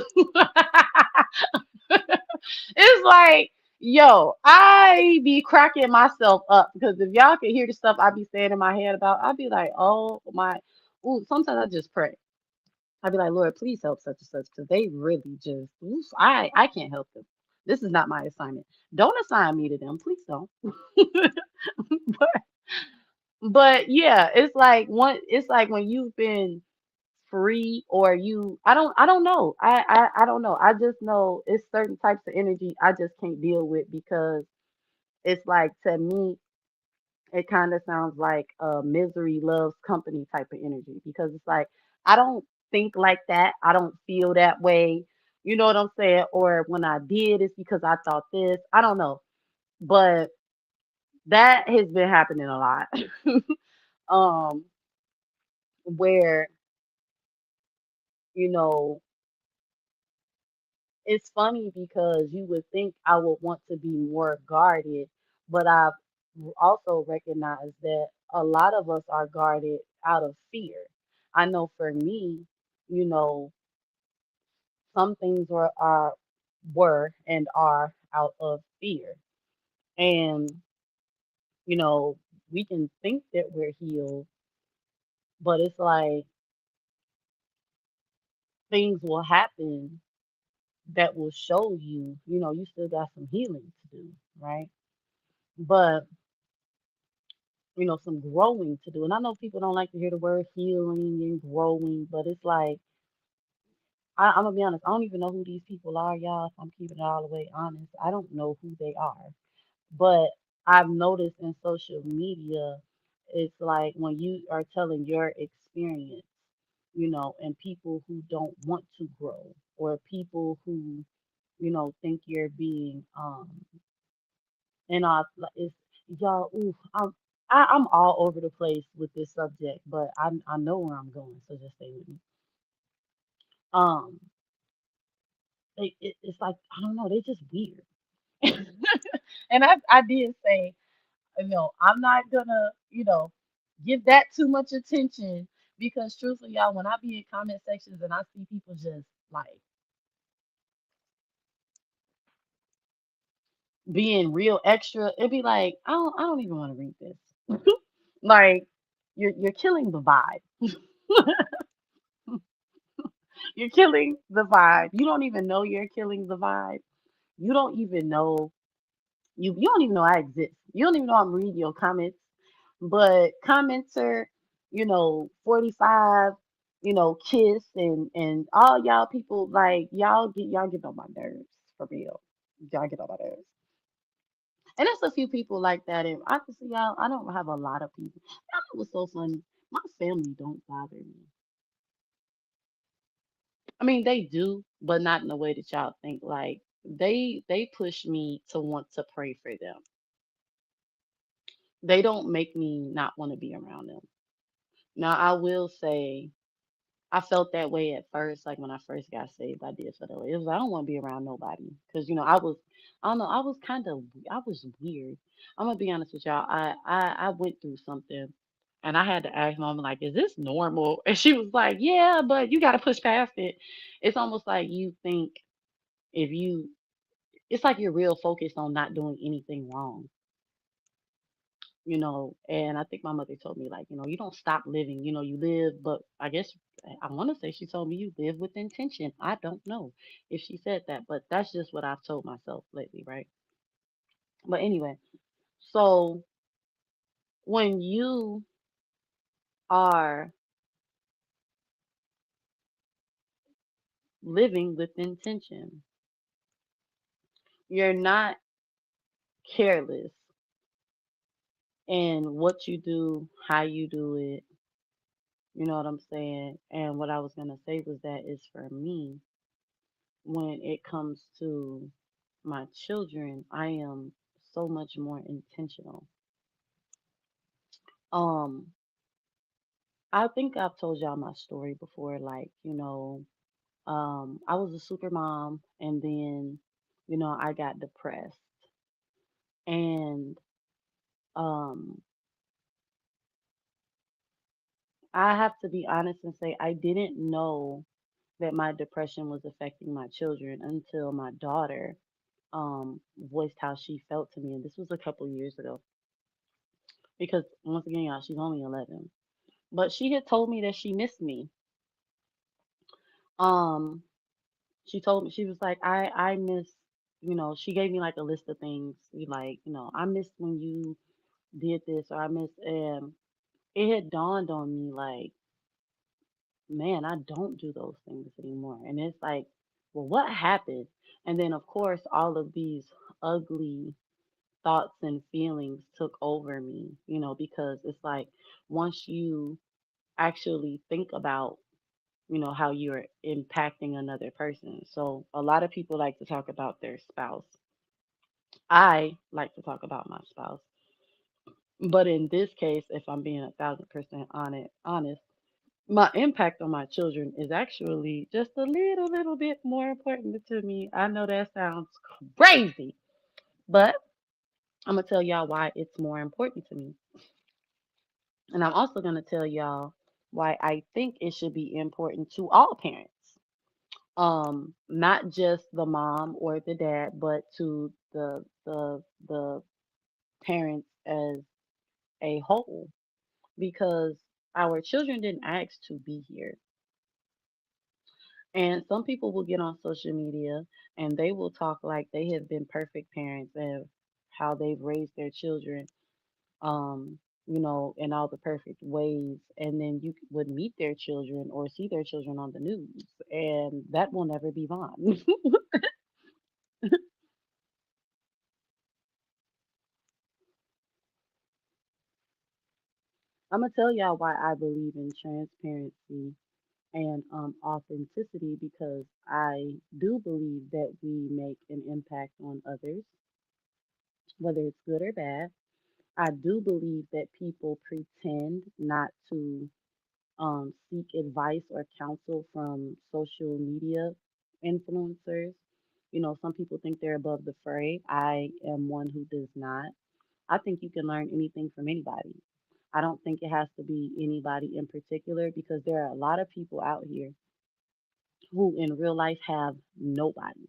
It's like, yo, I be cracking myself up because if y'all could hear the stuff I be saying in my head about, I'd be like, oh my. Ooh, sometimes I just pray. I'd be like, Lord, please help such and such because they really just, oof, I can't help them. This is not my assignment. Don't assign me to them, please don't. but yeah, it's like when you've been free or you I don't know. I don't know. I just know it's certain types of energy I just can't deal with because it's like to me it kind of sounds like a misery loves company type of energy because it's like I don't think like that. I don't feel that way. You know what I'm saying? Or when I did, it's because I thought this. I don't know. But that has been happening a lot. um, where, you know, it's funny because you would think I would want to be more guarded, but I've also recognized that a lot of us are guarded out of fear. I know for me, you know, some things were and are out of fear. And, you know, we can think that we're healed, but it's like things will happen that will show you, you still got some healing to do, right? But some growing to do. And I know people don't like to hear the word healing and growing, but it's like, I'm gonna be honest, I don't even know who these people are, y'all. If I'm keeping it all the way honest, I don't know who they are. But I've noticed in social media, it's like when you are telling your experience, and people who don't want to grow or people who, think you're being and it's y'all. Ooh, I'm all over the place with this subject, but I know where I'm going, so just stay with me. Um, it's like I don't know, they just weird, and I did say, I'm not gonna give that too much attention because truthfully, y'all, when I be in comment sections and I see people just like being real extra, it'd be like I don't even want to read this. Like you're killing the vibe. You're killing the vibe. You don't even know you're killing the vibe. You don't even know you don't even know I exist. You don't even know I'm reading your comments. But commenter, 45, kiss and all y'all people like y'all get on my nerves for real. Y'all get on my nerves. And there's a few people like that and I can see y'all I don't have a lot of people. Y'all know what's so funny? My family don't bother me. I mean, they do, but not in the way that y'all think. Like they push me to want to pray for them. They don't make me not want to be around them. Now, I will say I felt that way at first. Like when I first got saved, I did feel that way. It was I don't want to be around nobody because I don't know I was I was weird. I'm gonna be honest with y'all. I went through something. And I had to ask mom, like, is this normal? And she was like, yeah, but you got to push past it. It's almost like you think if you it's like you're real focused on not doing anything wrong, and I think my mother told me like, you don't stop living, you live, but I guess I want to say she told me you live with intention. I don't know if she said that, but that's just what I've told myself lately, right? But anyway, so when you are living with intention, you're not careless in what you do, how you do it. You know what I'm saying? And what I was going to say was that is for me, when it comes to my children, I am so much more intentional. Um, I think I've told y'all my story before. Like, I was a super mom and then, I got depressed. And um, I have to be honest and say I didn't know that my depression was affecting my children until my daughter voiced how she felt to me. And this was a couple years ago. Because once again, y'all, she's only 11. But she had told me that she missed me. Um, she told me she was like, I miss. she gave me like a list of things. Like, I missed when you did this, or I missed, it had dawned on me like, man, I don't do those things anymore. And it's like, well, what happened? And then, of course, all of these ugly thoughts and feelings took over me, because it's like once you actually think about, how you're impacting another person. So a lot of people like to talk about their spouse. I like to talk about my spouse. But in this case, if I'm being 1,000% honest, my impact on my children is actually just a little bit more important to me. I know that sounds crazy, but I'm gonna tell y'all why it's more important to me. And I'm also gonna tell y'all why I think it should be important to all parents. Not just the mom or the dad, but to the parents as a whole. Because our children didn't ask to be here. And some people will get on social media and they will talk like they have been perfect parents and how they've raised their children, in all the perfect ways. And then you would meet their children or see their children on the news, and that will never be Vaughn. I'm gonna tell y'all why I believe in transparency and authenticity, because I do believe that we make an impact on others, whether it's good or bad. I do believe that people pretend not to seek advice or counsel from social media influencers. Some people think they're above the fray. I am one who does not. I think you can learn anything from anybody. I don't think it has to be anybody in particular, because there are a lot of people out here who in real life have nobody.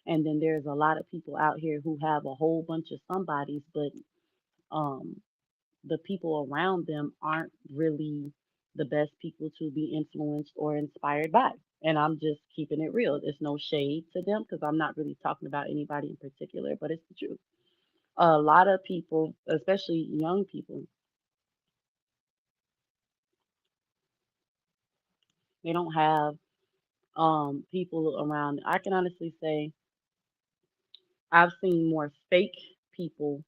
And then there's a lot of people out here who have a whole bunch of somebodies, but um, the people around them aren't really the best people to be influenced or inspired by. And I'm just keeping it real. There's no shade to them because I'm not really talking about anybody in particular, but it's the truth. A lot of people, especially young people, they don't have people around. I can honestly say I've seen more fake people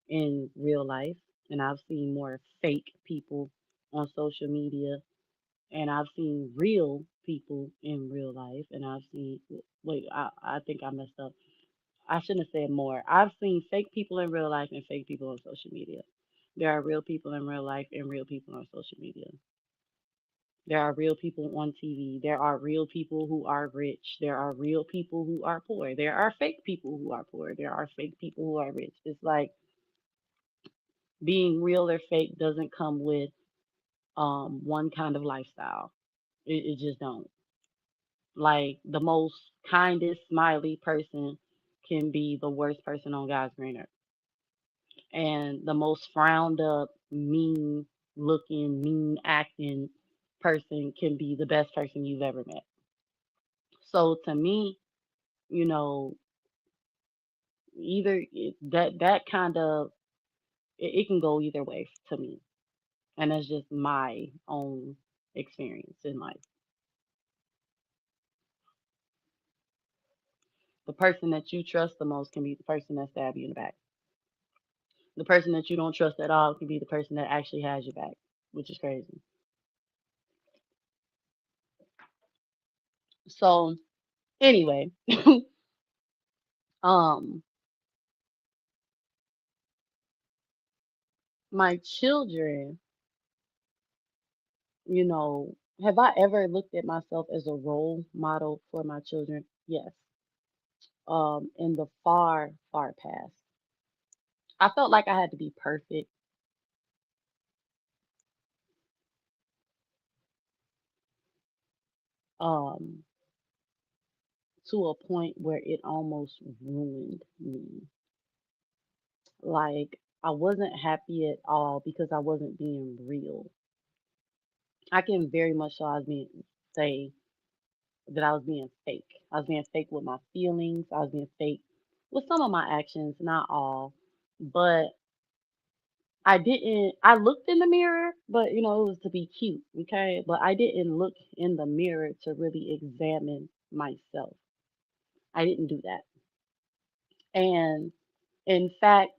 in real life, and I've seen more fake people on social media, and I've seen real people in real life, and I've seen, wait, I think I messed up. I shouldn't have said more. I've seen fake people in real life and fake people on social media. There are real people in real life and real people on social media. There are real people on TV. There are real people who are rich. There are real people who are poor. There are fake people who are poor. There are fake people who are rich. It's like being real or fake doesn't come with one kind of lifestyle. It just don't. Like the most kindest, smiley person can be the worst person on God's green earth, and the most frowned up, mean looking, mean acting person can be the best person you've ever met. So to me, you know, that kind of it can go either way to me, and that's just my own experience in life. The person that you trust the most can be the person that stabbed you in the back. The person that you don't trust at all can be the person that actually has your back, which is crazy. So anyway, um, my children, you know, have I ever looked at myself as a role model for my children? Yes. In the far past, I felt like I had to be perfect, um, to a point where it almost ruined me. Like I wasn't happy at all because I wasn't being real. I can very much so I was being say that I was being fake. I was being fake with my feelings. I was being fake with some of my actions, not all, but I didn't. I looked in the mirror, but it was to be cute, okay? But I didn't look in the mirror to really examine myself. I didn't do that. And in fact,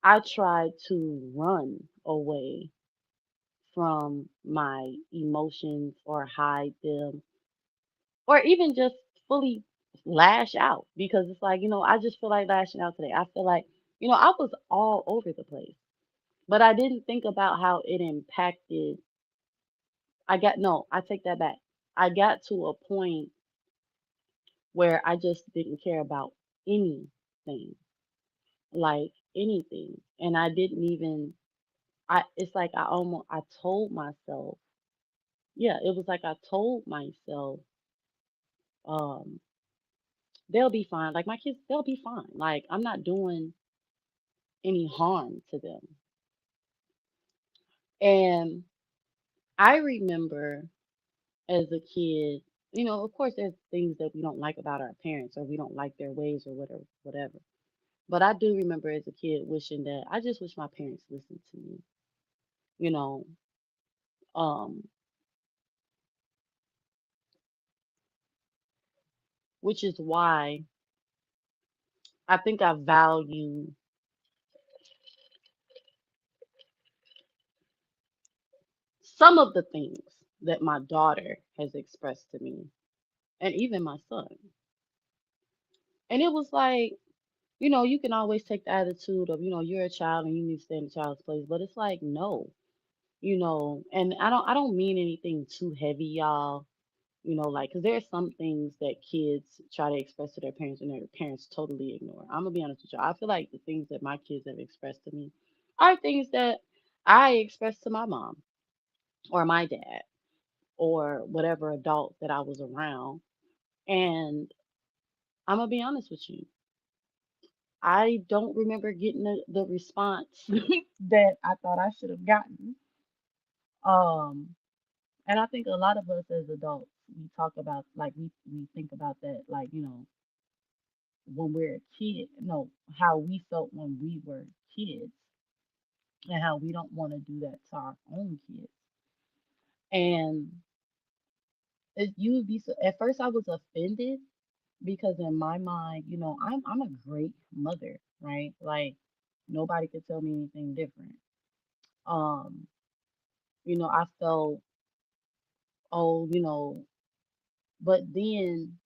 I tried to run away from my emotions or hide them or even just fully lash out because it's like, I just feel like lashing out today. I feel like, I was all over the place, but I didn't think about how it impacted. No, I take that back. I got to a point where I just didn't care about anything, like anything. And I didn't even, it's like I told myself, yeah, it was like I told myself, um, they'll be fine. Like my kids, they'll be fine. Like I'm not doing any harm to them. And I remember as a kid, of course, there's things that we don't like about our parents or we don't like their ways or whatever, whatever. But I do remember as a kid wishing that I just wish my parents listened to me, you know, um, which is why I think I value some of the things that my daughter has expressed to me and even my son. And it was like, you can always take the attitude of, you're a child and you need to stay in the child's place. But it's like, no, and I don't mean anything too heavy, y'all. Like, because there are some things that kids try to express to their parents and their parents totally ignore. I'm gonna be honest with you. I feel like the things that my kids have expressed to me are things that I expressed to my mom or my dad or whatever adult that I was around. And I'm gonna be honest with you. I don't remember getting the response that I thought I should have gotten. Um, and I think a lot of us as adults, we talk about like we think about that like, when we're a kid, no, how we felt when we were kids and how we don't want to do that to our own kids. And you would be so, at first I was offended because in my mind, I'm a great mother, right? Like nobody could tell me anything different. Um, I felt, oh, but then,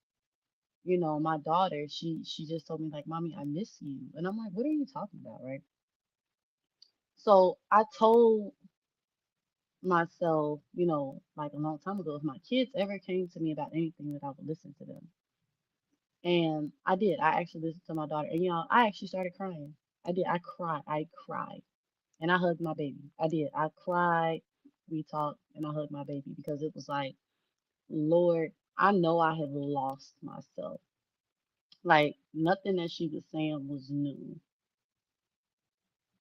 my daughter, she just told me like, "Mommy, I miss you." And I'm like, "What are you talking about?" Right? So I told myself, like a long time ago, if my kids ever came to me about anything, that I would listen to them. And I did. I actually listened to my daughter. And I actually started crying. I did. I cried. I cried. And I hugged my baby. I did. I cried. We talked and I hugged my baby because it was like, Lord, I know I have lost myself. Like nothing that she was saying was new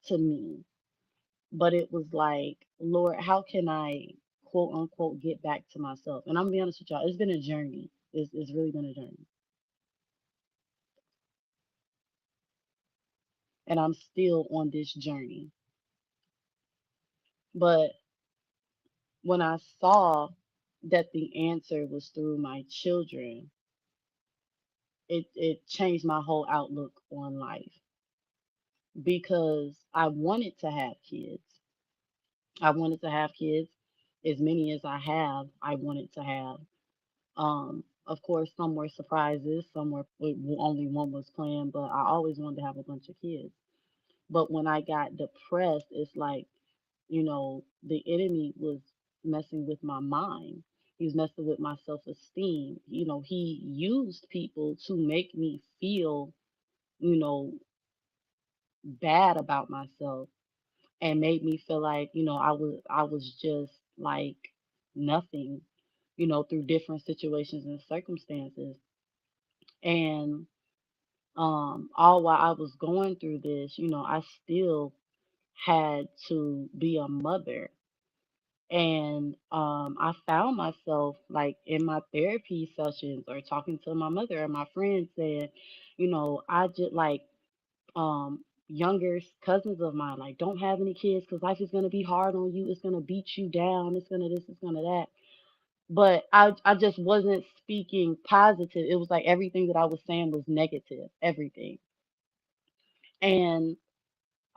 to me. But it was like, Lord, how can I quote unquote get back to myself? And I'm gonna be honest with y'all, it's been a journey. It's really been a journey. And I'm still on this journey. But when I saw that the answer was through my children, it changed my whole outlook on life because I wanted to have kids. I wanted to have kids, as many as I have, I wanted to have. Of course, some were surprises, some were only one was planned, but I always wanted to have a bunch of kids. But when I got depressed, it's like, the enemy was messing with my mind. He was messing with my self-esteem. He used people to make me feel, you know, bad about myself and made me feel like, I was just like nothing, through different situations and circumstances. And all while I was going through this, I still had to be a mother. And I found myself like in my therapy sessions or talking to my mother or my friends saying, I just like younger cousins of mine like don't have any kids because life is going to be hard on you, it's going to beat you down, it's going to this, it's going to that. But I just wasn't speaking positive. It was like everything that I was saying was negative, everything. And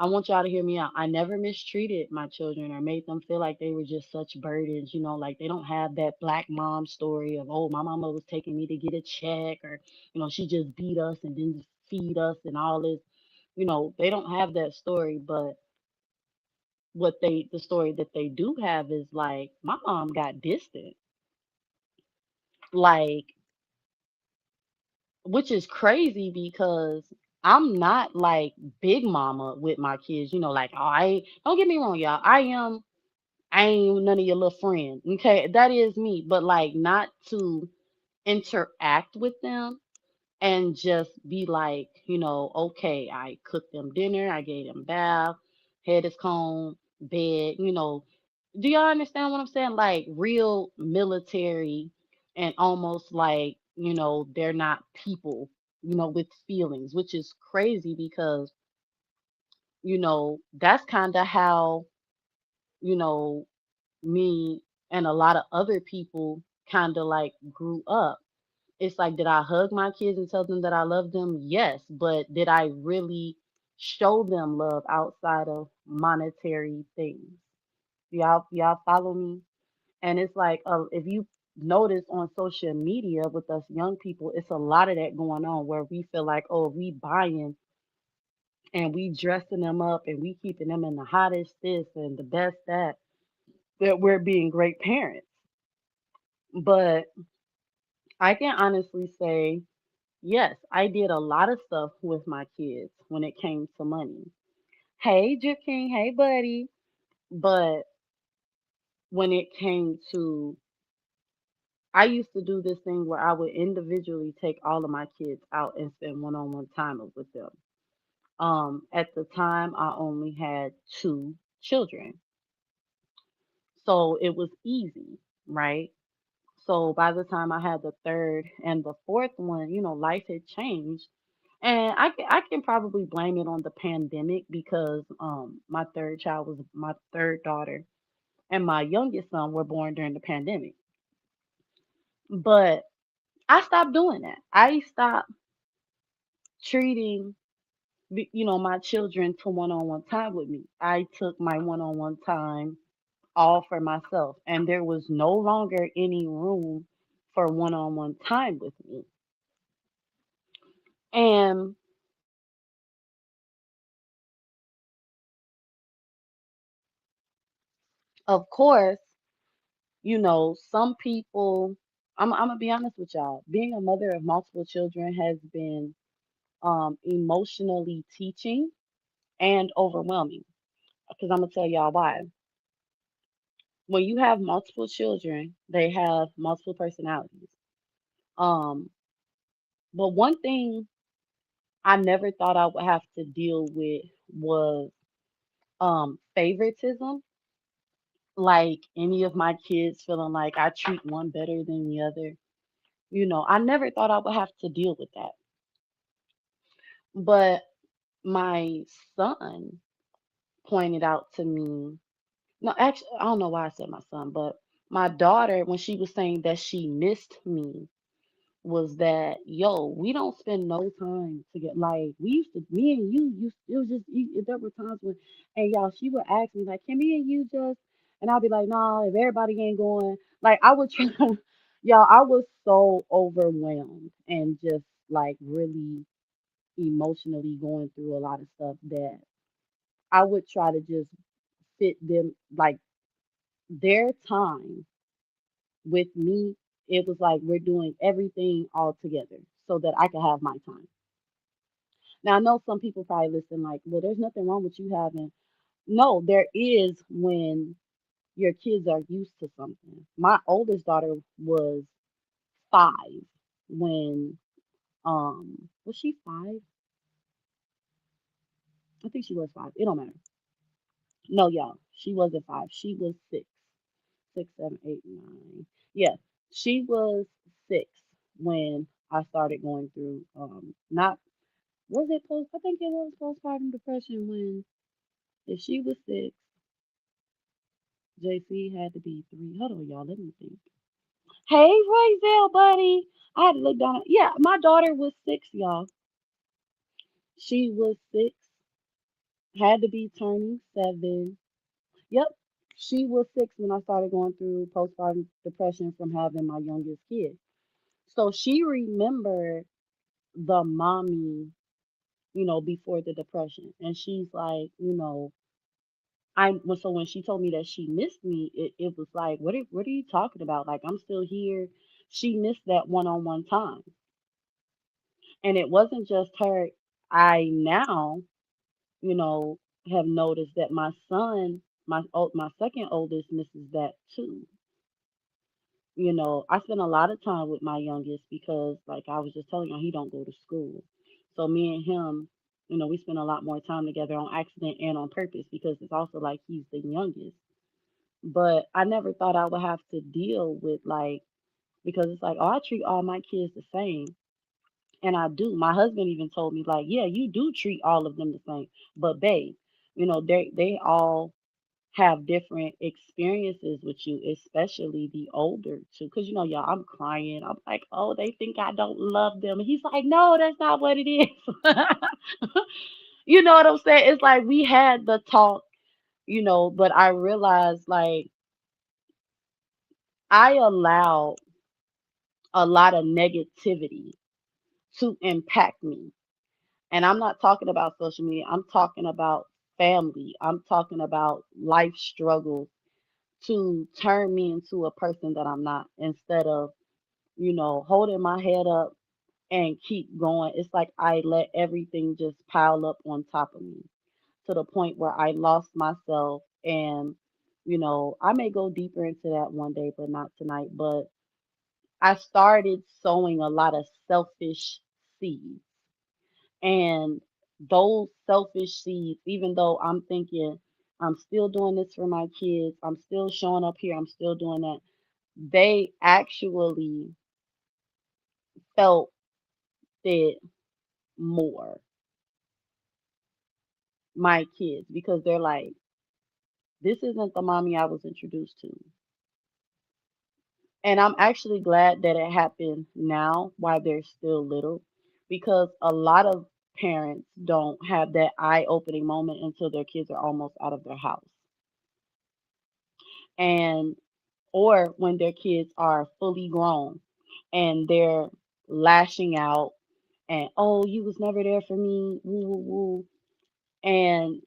I want y'all to hear me out. I never mistreated my children or made them feel like they were just such burdens, like they don't have that black mom story of, oh, my mama was taking me to get a check, or, she just beat us and didn't feed us and all this. They don't have that story, but the story that they do have is like my mom got distant. Like, which is crazy because I'm not like big mama with my kids, like don't get me wrong, y'all. I ain't none of your little friend. Okay, that is me. But like not to interact with them and just be like, okay, I cooked them dinner, I gave them bath, head is combed, bed. Do y'all understand what I'm saying? Like real military and almost like, they're not people, with feelings, which is crazy because, that's kind of how, you know, me and a lot of other people kind of like grew up. It's like, did I hug my kids and tell them that I love them? Yes. But did I really show them love outside of monetary things? Y'all follow me? And it's like, if you notice on social media with us young people, it's a lot of that going on where we feel like, oh, we buying and we dressing them up and we keeping them in the hottest this and the best that we're being great parents. But I can honestly say, yes, I did a lot of stuff with my kids when it came to money. Hey, Drip King, hey, buddy. But when it came to, I used to do this thing where I would individually take all of my kids out and spend one-on-one time with them. At the time, I only had two children, so it was easy, right? So by the time I had the third and the fourth one, life had changed. And I can probably blame it on the pandemic because my third child was my third daughter and my youngest son were born during the pandemic. But I stopped doing that. I stopped treating my children to one-on-one time with me. I took my one-on-one time all for myself and there was no longer any room for one-on-one time with me. And of course, some people, I'm gonna be honest with y'all, being a mother of multiple children has been emotionally teaching and overwhelming. Because I'm gonna tell y'all why. When you have multiple children, they have multiple personalities. Um, but one thing I never thought I would have to deal with was favoritism. Like any of my kids feeling like I treat one better than the other. I never thought I would have to deal with that. But my son pointed out to me, no, actually, I don't know why I said my son, but my daughter, when she was saying that she missed me, was that, yo, we don't spend no time together. Like, we used to, me and you, it was just, there were times when, and y'all, she would ask me, like, can me and you just, and I'd be like, nah, if everybody ain't going, like, I would try, y'all, I was so overwhelmed and just, like, really emotionally going through a lot of stuff that I would try to just fit them like their time with me. It was like we're doing everything all together so that I can have my time. Now I know some people probably listen like, well, there's nothing wrong with you having. No, there is when your kids are used to something. My oldest daughter was 5 when was she 5? I think she was 5. It don't matter. No, y'all, she wasn't 5. She was 6. six, seven, eight, nine. Yeah, she was six when I started going through not was it post I think it was postpartum depression when if she was six, JC had to be three. Hold on, y'all, let me think. Hey, Roselle, buddy. I had to look down. Yeah, my daughter was six, y'all. She was six, had to be turning seven. Yep. She was six when I started going through postpartum depression from having my youngest kid. So she remembered the mommy, before the depression. And she's like, so when she told me that she missed me, it was like, what are you talking about? Like, I'm still here. She missed that one-on-one time. And it wasn't just her. I now, you know, have noticed that my son, my second oldest misses that too. I spend a lot of time with my youngest because, like I was just telling you, he don't go to school. So me and him, we spend a lot more time together on accident and on purpose because it's also like he's the youngest. But I never thought I would have to deal with like because it's like, oh, I treat all my kids the same, and I do. My husband even told me like, yeah, you do treat all of them the same, but babe, they all have different experiences with you, especially the older two. Because y'all, I'm crying. I'm like, oh, they think I don't love them. And he's like, no, that's not what it is. You know what I'm saying? It's like we had the talk, but I realized like I allowed a lot of negativity to impact me. And I'm not talking about social media. I'm talking about family. I'm talking about life struggles to turn me into a person that I'm not instead of, holding my head up and keep going. It's like I let everything just pile up on top of me to the point where I lost myself. And, I may go deeper into that one day, but not tonight. But I started sowing a lot of selfish seeds. And those selfish seeds, even though I'm thinking, I'm still doing this for my kids, I'm still showing up here, I'm still doing that, they actually felt it more, my kids, because they're like, this isn't the mommy I was introduced to. And I'm actually glad that it happened now while they're still little, because a lot of parents don't have that eye opening moment until their kids are almost out of their house. And or when their kids are fully grown and they're lashing out and oh, you was never there for me, woo woo woo. And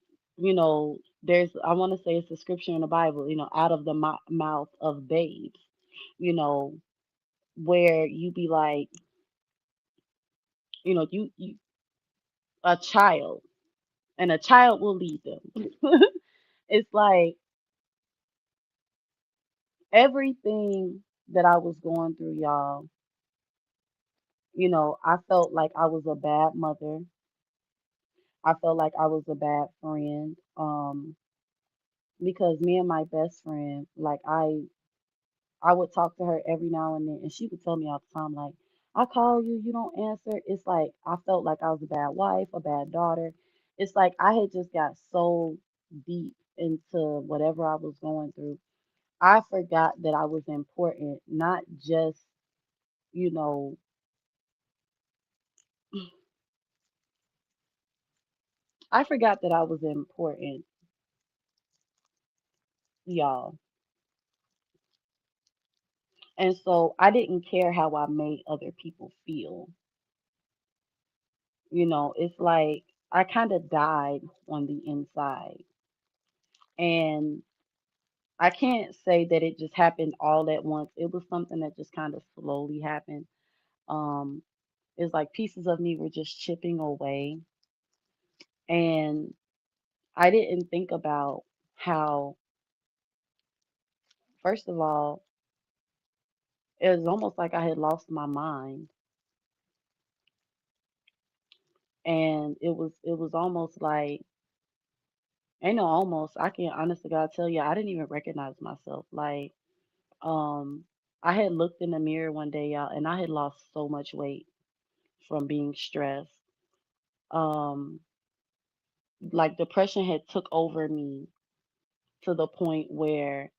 there's I want to say it's a scripture in the Bible, out of the mouth of babes, you know, where you be like, you a child, and a child will lead them. It's like everything that I was going through, y'all. I felt like I was a bad mother. I felt like I was a bad friend. Because me and my best friend, like I would talk to her every now and then, and she would tell me all the time, like, I call you, you don't answer. It's like I felt like I was a bad wife, a bad daughter. It's like I had just got so deep into whatever I was going through. I forgot that I was important, not just, you know, I forgot that I was important, y'all. And so I didn't care how I made other people feel. It's like I kind of died on the inside. And I can't say that it just happened all at once. It was something that just kind of slowly happened. Um, it's like pieces of me were just chipping away. And I didn't think about how, first of all, it was almost like I had lost my mind. And it was almost like, ain't no almost, I can honest to God tell you, I didn't even recognize myself. Like, Um, I had looked in the mirror one day, y'all, and I had lost so much weight from being stressed. Um, like depression had took over me to the point where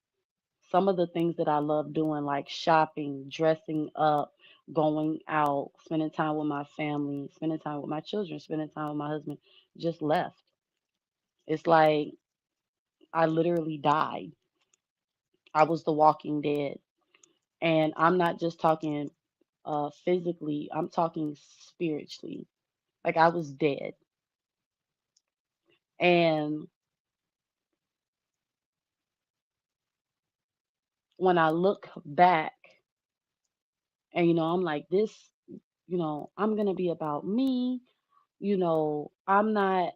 some of the things that I love doing, like shopping, dressing up, going out, spending time with my family, spending time with my children, spending time with my husband, just left. It's like I literally died. I was the walking dead. And I'm not just talking physically, I'm talking spiritually. Like I was dead. And when I look back and, I'm like, this, I'm going to be about me. I'm not,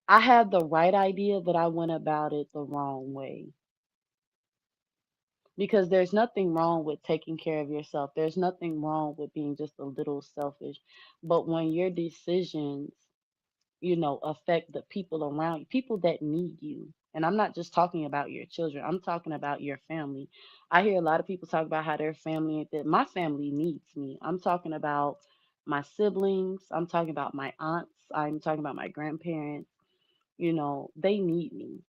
I had the right idea, but I went about it the wrong way. Because there's nothing wrong with taking care of yourself. There's nothing wrong with being just a little selfish. But when your decisions, affect the people around you, people that need you. And I'm not just talking about your children, I'm talking about your family. I hear a lot of people talk about how their family ain't that. My family needs me. I'm talking about my siblings, I'm talking about my aunts, I'm talking about my grandparents. They need me.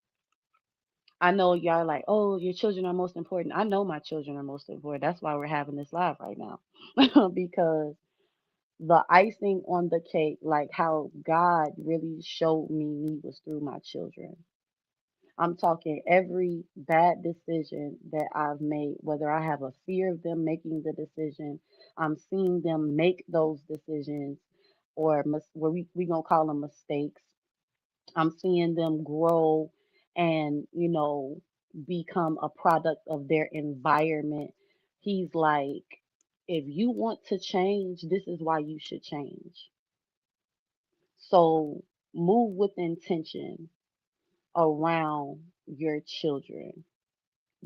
I know y'all like, oh, your children are most important. I know my children are most important. That's why we're having this live right now. Because the icing on the cake, like how God really showed me was through my children. I'm talking every bad decision that I've made, whether I have a fear of them making the decision, I'm seeing them make those decisions, or where we gonna call them mistakes. I'm seeing them grow and, become a product of their environment. He's like, if you want to change, this is why you should change. So move with intention around your children.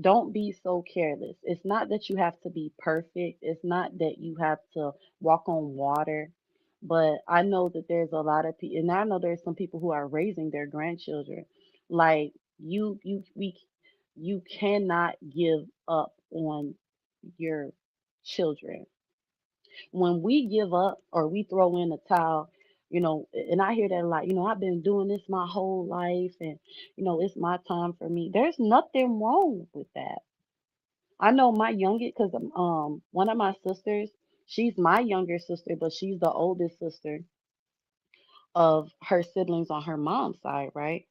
Don't be so careless. It's not that you have to be perfect. It's not that you have to walk on water. But I know that there's a lot of people, and I know there's some people who are raising their grandchildren. Like you cannot give up on your children. When we give up or we throw in the towel, and I hear that a lot, I've been doing this my whole life and, it's my time for me. There's nothing wrong with that. I know my youngest, because one of my sisters, she's my younger sister, but she's the oldest sister of her siblings on her mom's side, right?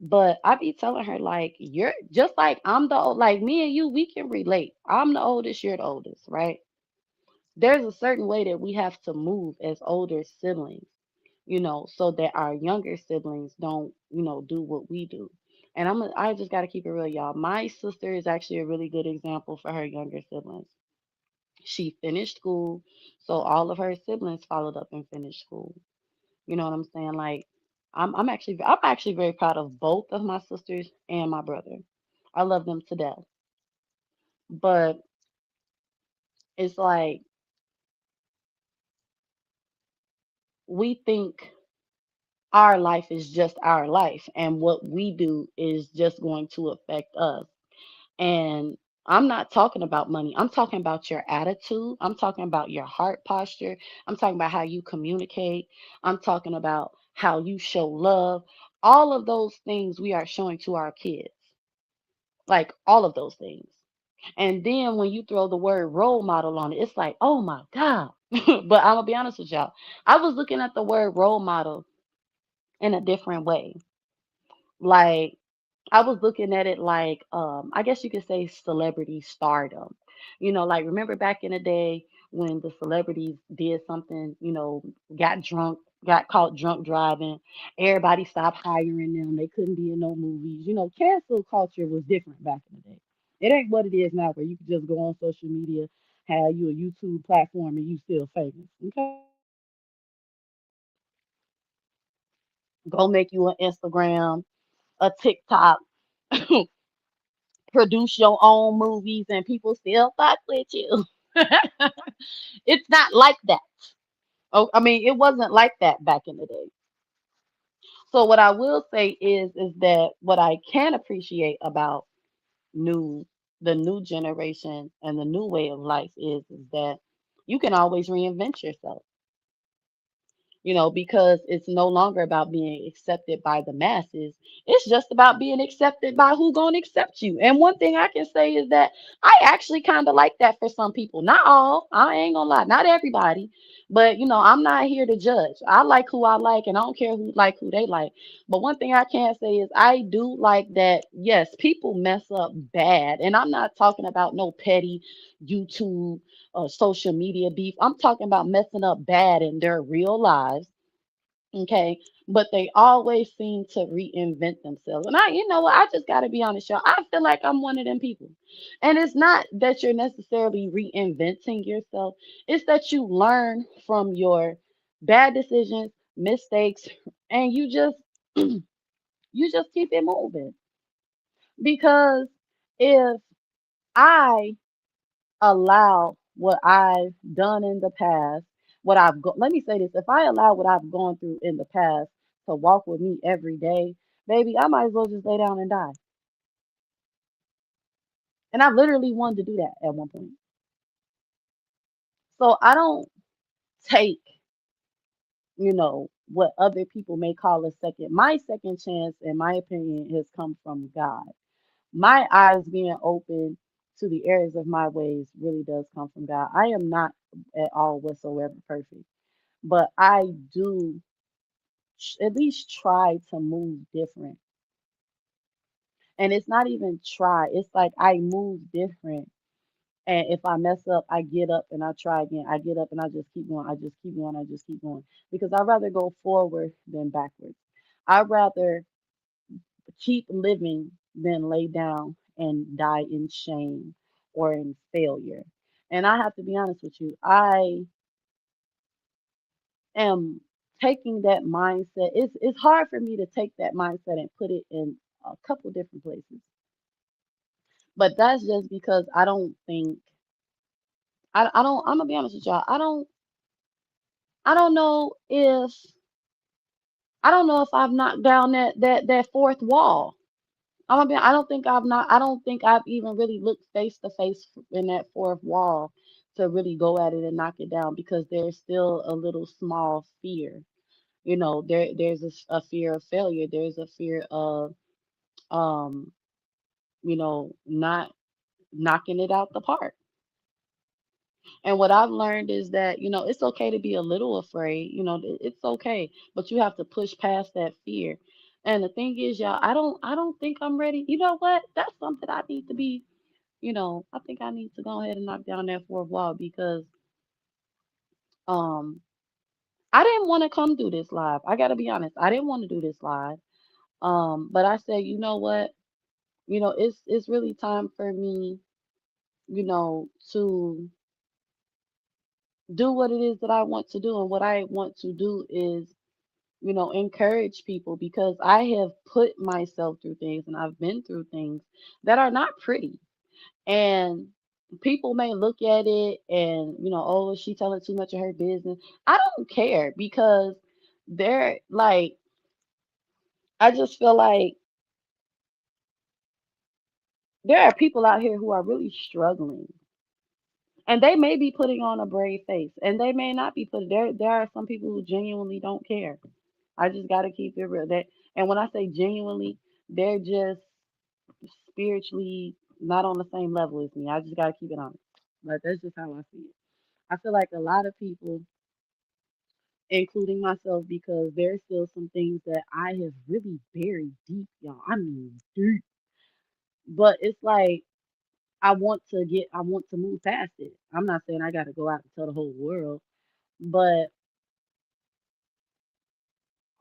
But I be telling her like you're just like I'm like me and you, we can relate. I'm the oldest, you're the oldest, right? There's a certain way that we have to move as older siblings, so that our younger siblings don't, do what we do. And I just got to keep it real, y'all. My sister is actually a really good example for her younger siblings. She finished school, so all of her siblings followed up and finished school. You know what I'm saying? Like, I'm actually very proud of both of my sisters and my brother. I love them to death. But it's like we think our life is just our life, and what we do is just going to affect us. And I'm not talking about money. I'm talking about your attitude. I'm talking about your heart posture. I'm talking about how you communicate. I'm talking about how you show love. All of those things we are showing to our kids. Like all of those things. And then when you throw the word role model on it, it's like, oh my God. But I'm going to be honest with y'all. I was looking at the word role model in a different way. Like, I was looking at it like, I guess you could say celebrity stardom. Like remember back in the day when the celebrities did something, got drunk, got caught drunk driving, everybody stopped hiring them. They couldn't be in no movies. Cancel culture was different back in the day. It ain't what it is now where you can just go on social media, have you a YouTube platform and you still famous. Okay. Go make you an Instagram, a TikTok, produce your own movies and people still fuck with you. It's not like that. Oh, I mean, it wasn't like that back in the day. So what I will say is that what I can appreciate about new the new generation and the new way of life is that you can always reinvent yourself, because it's no longer about being accepted by the masses. It's just about being accepted by who gonna accept you. And one thing I can say is that I actually kind of like that for some people. Not all, I ain't gonna lie, not everybody. But I'm not here to judge. I like who I like, and I don't care who they like. But one thing I can say is I do like that. Yes, people mess up bad, and I'm not talking about no petty YouTube social media beef. I'm talking about messing up bad in their real lives. Okay. But they always seem to reinvent themselves. And you know what? I just got to be honest, y'all. I feel like I'm one of them people. And it's not that you're necessarily reinventing yourself, it's that you learn from your bad decisions, mistakes, and you just keep it moving. Because if I allow what I've done in the past, let me say this, if I allow what I've gone through in the past to walk with me every day, baby, I might as well just lay down and die. And I literally wanted to do that at one point. So I don't take, what other people may call a second. My second chance, in my opinion, has come from God. My eyes being open to the areas of my ways really does come from God. I am not at all whatsoever perfect, but I do at least try to move different. And it's not even try, it's like I move different. And if I mess up, I get up and I try again. I get up and I just keep going. I just keep going. I just keep going. Because I'd rather go forward than backwards. I'd rather keep living than lay down and die in shame or in failure. And I have to be honest with you, I am taking that mindset. It's hard for me to take that mindset and put it in a couple different places. But that's just because I don't think I don't I'm gonna be honest with y'all. I don't know if I don't know if I've knocked down that fourth wall. I don't think I've even really looked face to face in that fourth wall to really go at it and knock it down because there's still a little small fear. There's a fear of failure. There's a fear of um, not knocking it out the park. And what I've learned is that, it's okay to be a little afraid. It's okay, but you have to push past that fear. And the thing is, y'all, I don't think I'm ready. You know what? That's something I need to be, I think I need to go ahead and knock down that fourth wall because um I didn't want to come do this live. I gotta be honest. I didn't want to do this live. But I said, you know what? It's really time for me, to do what it is that I want to do. And what I want to do is, encourage people because I have put myself through things and I've been through things that are not pretty. And people may look at it and, oh, is she telling too much of her business? I don't care because they're like, I just feel like there are people out here who are really struggling. And they may be putting on a brave face, and they may not be putting. There are some people who genuinely don't care. I just got to keep it real. And when I say genuinely, they're just spiritually not on the same level as me. I just got to keep it honest. Like that's just how I see it. I feel like a lot of people, including myself, because there's still some things that I have really buried deep, y'all. I mean deep. But it's like I want to move past it. I'm not saying I got to go out and tell the whole world, but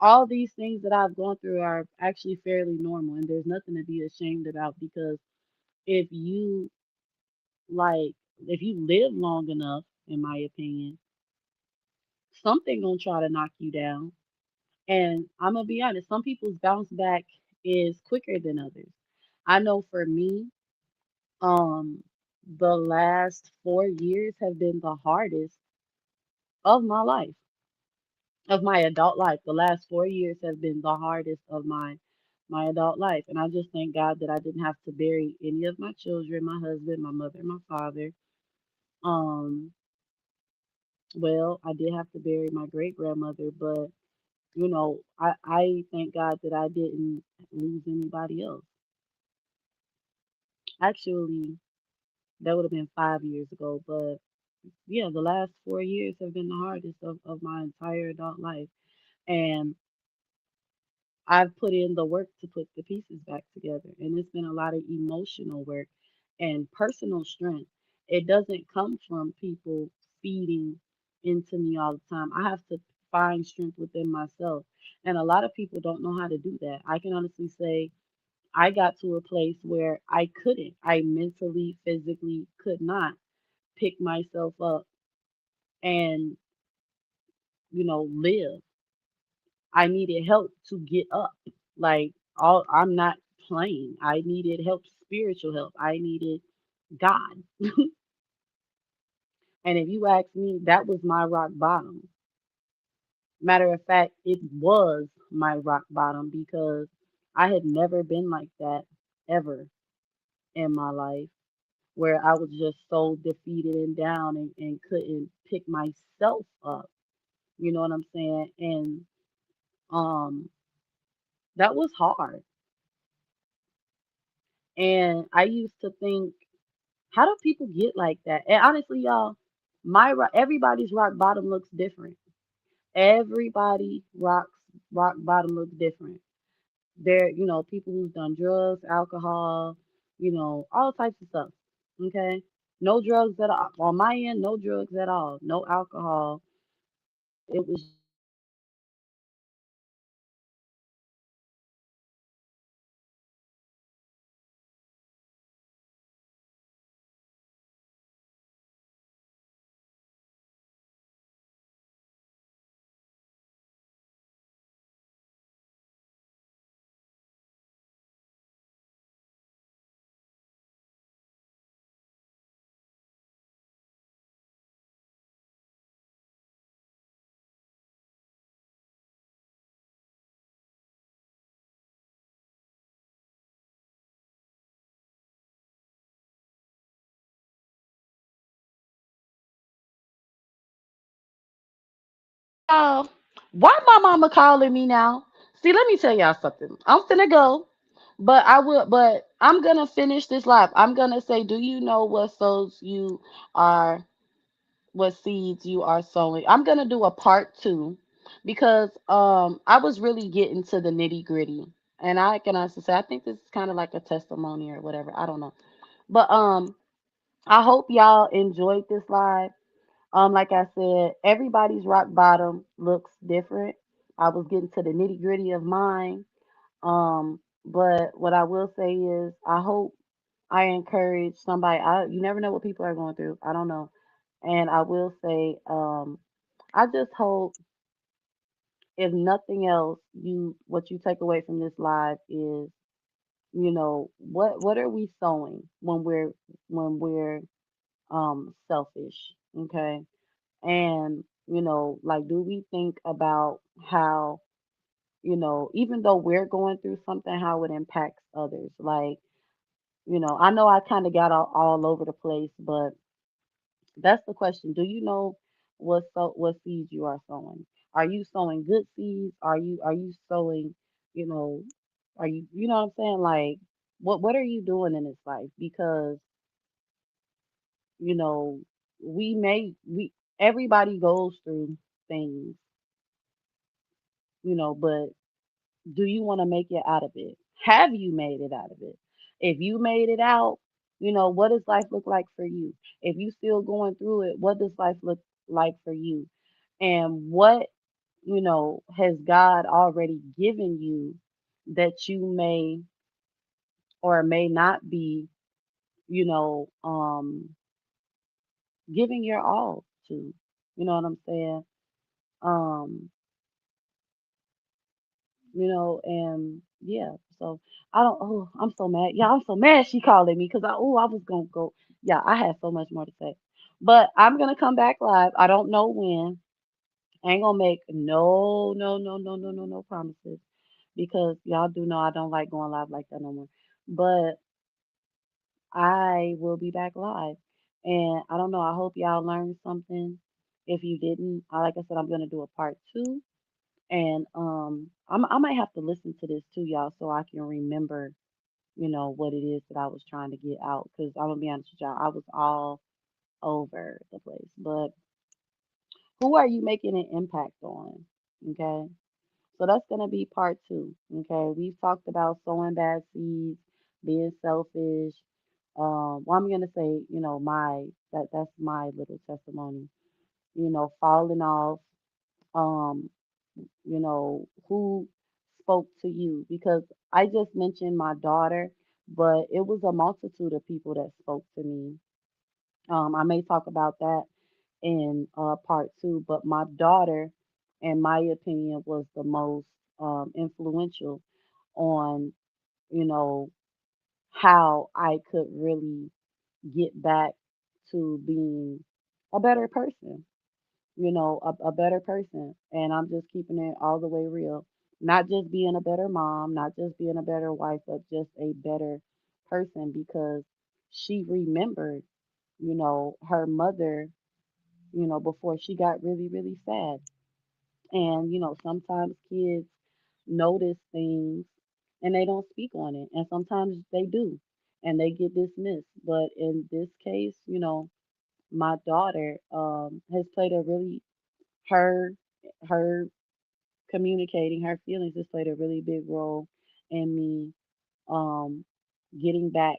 all these things that I've gone through are actually fairly normal, and there's nothing to be ashamed about because if you like, if you live long enough, in my opinion, something gonna try to knock you down. And I'm gonna be honest, some people's bounce back is quicker than others. I know for me, um, the last 4 years have been the hardest of my life, of my adult life. The last 4 years have been the hardest of my my adult life. And I just thank God that I didn't have to bury any of my children, my husband, my mother, and my father. Um, well, I did have to bury my great grandmother, but I thank God that I didn't lose anybody else. Actually, that would have been 5 years ago, but yeah, the last 4 years have been the hardest of my entire adult life. And I've put in the work to put the pieces back together. And it's been a lot of emotional work and personal strength. It doesn't come from people feeding into me all the time. I have to find strength within myself. And a lot of people don't know how to do that. I can honestly say I got to a place where I couldn't. I mentally, physically could not pick myself up and, live. I needed help to get up. Like I'm not playing. I needed help, spiritual help. I needed God. And if you ask me, that was my rock bottom. Matter of fact, it was my rock bottom because I had never been like that ever in my life, where I was just so defeated and down and couldn't pick myself up. You know what I'm saying? And um that was hard. And I used to think, how do people get like that? And honestly, y'all, everybody's rock bottom looks different. Everybody rock bottom looks different. There, people who've done drugs, alcohol, all types of stuff. Okay, no drugs at all on my end. No drugs at all. No alcohol. It was just y'all. Why my mama calling me now? See, let me tell y'all something. I'm finna go. But I'm gonna finish this live. I'm gonna say, do you know are what seeds you are sowing? I'm gonna do a part two because I was really getting to the nitty gritty. And I can honestly say I think this is kind of like a testimony or whatever. I don't know. But I hope y'all enjoyed this live. Like I said, everybody's rock bottom looks different. I was getting to the nitty gritty of mine. But what I will say is, I hope I encourage somebody. You never know what people are going through. I don't know. And I will say, I just hope, if nothing else, what you take away from this live is, what are we sowing when we're selfish, okay? And like, do we think about how, even though we're going through something, how it impacts others? Like, I know I kind of got all over the place, but that's the question. Do you know what seeds you are sowing? Are you sowing good seeds? Are you sowing, you know, you know what I'm saying? Like, what are you doing in this life? Because, you know, we everybody goes through things, but do you want to make it out of it? Have you made it out of it? If you made it out, what does life look like for you? If you still going through it, what does life look like for you? And what, has God already given you that you may or may not be, you know, um, giving your all to? You know what I'm saying? Um, and yeah, so I don't, oh, I'm so mad. Yeah, I'm so mad she calling me because I was gonna go. Yeah, I had so much more to say. But I'm gonna come back live. I don't know when. I ain't gonna make no promises because y'all do know I don't like going live like that no more. But I will be back live. And I don't know, I hope y'all learned something. If you didn't, like I said, I'm gonna do a part two. And I might have to listen to this too, y'all, so I can remember, what it is that I was trying to get out. Because I'm gonna be honest with y'all, I was all over the place. But who are you making an impact on? Okay. So that's going to be part two. Okay. We've talked about sowing bad seeds, being selfish. Well, I'm going to say, that's my little testimony, falling off, um, who spoke to you, because I just mentioned my daughter, but it was a multitude of people that spoke to me. I may talk about that in part two, but my daughter, in my opinion, was the most influential on, you know, how I could really get back to being a better person, a better person. And I'm just keeping it all the way real. Not just being a better mom, not just being a better wife, but just a better person, because she remembered, her mother, before she got really, really sad. And, sometimes kids notice things and they don't speak on it. And sometimes they do and they get dismissed. But in this case, my daughter has played a really, her, her communicating her feelings has played a really big role in me um, getting back,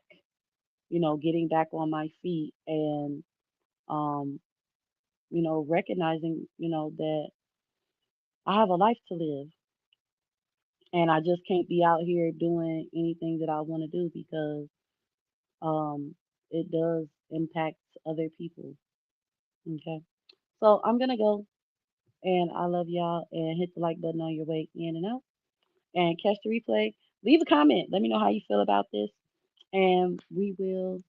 getting back on my feet and, um, recognizing, that I have a life to live, and I just can't be out here doing anything that I want to do because um it does impact other people. Okay. So I'm gonna go, and I love y'all, and hit the like button on your way in and out, and catch the replay. Leave a comment. Let me know how you feel about this, and we will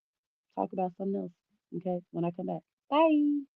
talk about something else. Okay, when I come back. Bye.